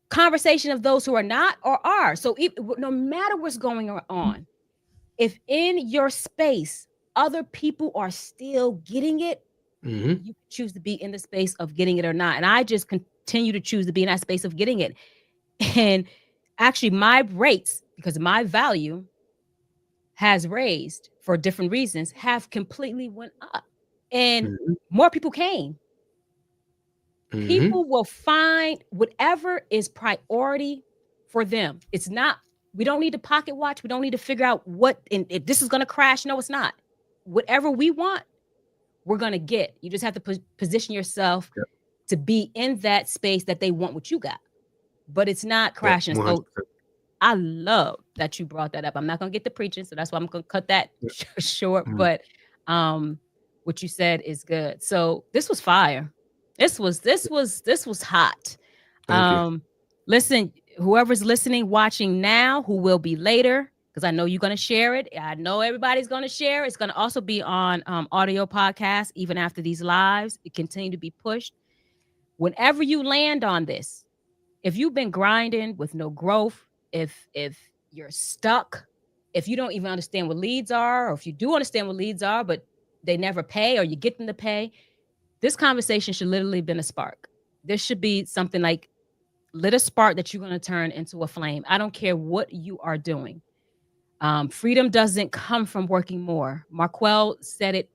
conversation of those who are not or are. So no matter what's going on, if in your space other people are still getting it, Mm-hmm. you choose to be in the space of getting it or not. And I just continue to choose to be in that space of getting it. And actually, my rates, because my value has raised for different reasons, have completely went up. And Mm-hmm. more people came. Mm-hmm. People will find whatever is priority for them. It's not, we don't need to pocket watch. We don't need to figure out what, and if this is going to crash. No, it's not. Whatever we want, we're going to get. You just have to position yourself Yep. to be in that space that they want what you got. But it's not Yep. crashing. So 100%. I love that you brought that up. I'm not going to get to preaching, so that's why I'm going to cut that Yep. short. Mm-hmm. But what you said is good. So this was fire. This was hot. Thank you. Listen, whoever's listening, watching now, who will be later, because I know you're going to share it. I know everybody's going to share. It's going to also be on audio podcast even after these lives. It continue to be pushed. Whenever you land on this, if you've been grinding with no growth, if you're stuck, if you don't even understand what leads are, or if you do understand what leads are, but they never pay or you get them to pay, this conversation should literally have been a spark. This should be something like lit a spark that you're going to turn into a flame. I don't care what you are doing. Freedom doesn't come from working more. Marquel said it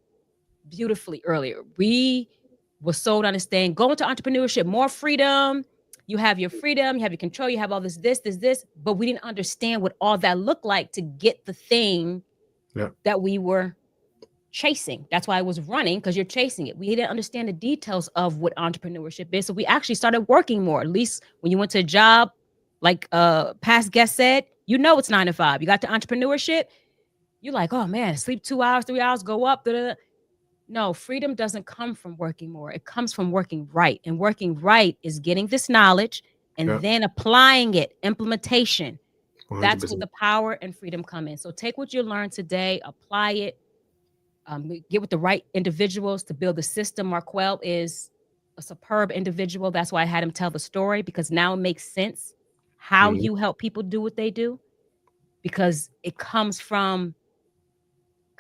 beautifully earlier. We were sold on this thing, go into entrepreneurship, more freedom. You have your freedom, you have your control, you have all this, but we didn't understand what all that looked like to get the thing that we were chasing. That's why I was running, because you're chasing it. We didn't understand the details of what entrepreneurship is. So we actually started working more. At least when you went to a job, Like past guest said, you know it's 9 to 5. You got the entrepreneurship. You're like, oh man, sleep 2 hours, 3 hours, go up. Da, da, da. No, freedom doesn't come from working more. It comes from working right. And working right is getting this knowledge and Yep. then applying it, implementation. That's where 100%. the power and freedom come in. So take what you learned today, apply it, get with the right individuals to build the system. Marquel is a superb individual. That's why I had him tell the story, because now it makes sense how Mhm. you help people do what they do, because it comes from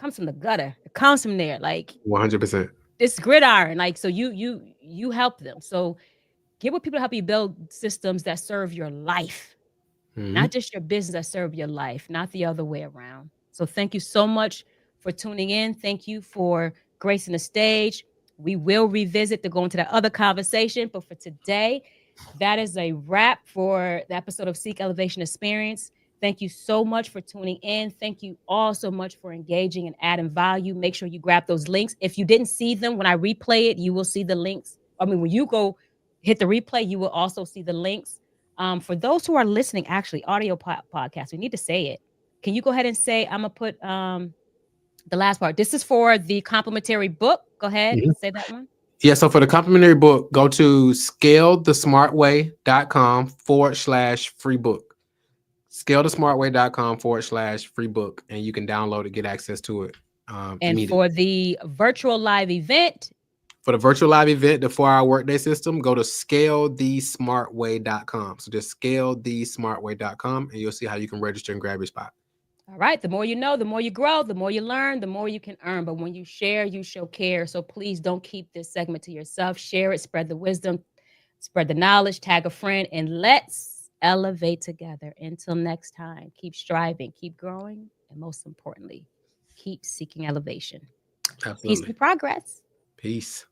the gutter. It comes from there. Like 100%. this gridiron. Like, so you help them. So get with people to help you build systems that serve your life, Mhm. not just your business, that serve your life, not the other way around. So thank you so much for tuning in. Thank you for gracing the stage. We will revisit to go into that other conversation, but for today, that is a wrap for the episode of Seek Elevation Experience. Thank you so much for tuning in. Thank you all so much for engaging and adding value. Make sure you grab those links. If you didn't see them when I replay it, you will see the links. I mean, when you go hit the replay, you will also see the links. For those who are listening, actually, audio podcast, we need to say it. Can you go ahead and say, I'm going to put the last part. This is for the complimentary book. Go ahead, Mhm. say that one. Yeah, so for the complimentary book, go to scalethesmartway.com/free book. Scalethesmartway.com/free book, and you can download it, get access to it And immediately. for the virtual live event, For the virtual live event, the 4-hour workday system, go to scalethesmartway.com. So just scalethesmartway.com, and you'll see how you can register and grab your spot. all right, the more you know, the more you grow, the more you learn, the more you can earn. But when you share, you show care. So please don't keep this segment to yourself. Share it, spread the wisdom, spread the knowledge, tag a friend, and let's elevate together. Until next time, keep striving, keep growing, and most importantly, keep seeking elevation. Peace Absolutely. and progress. Peace.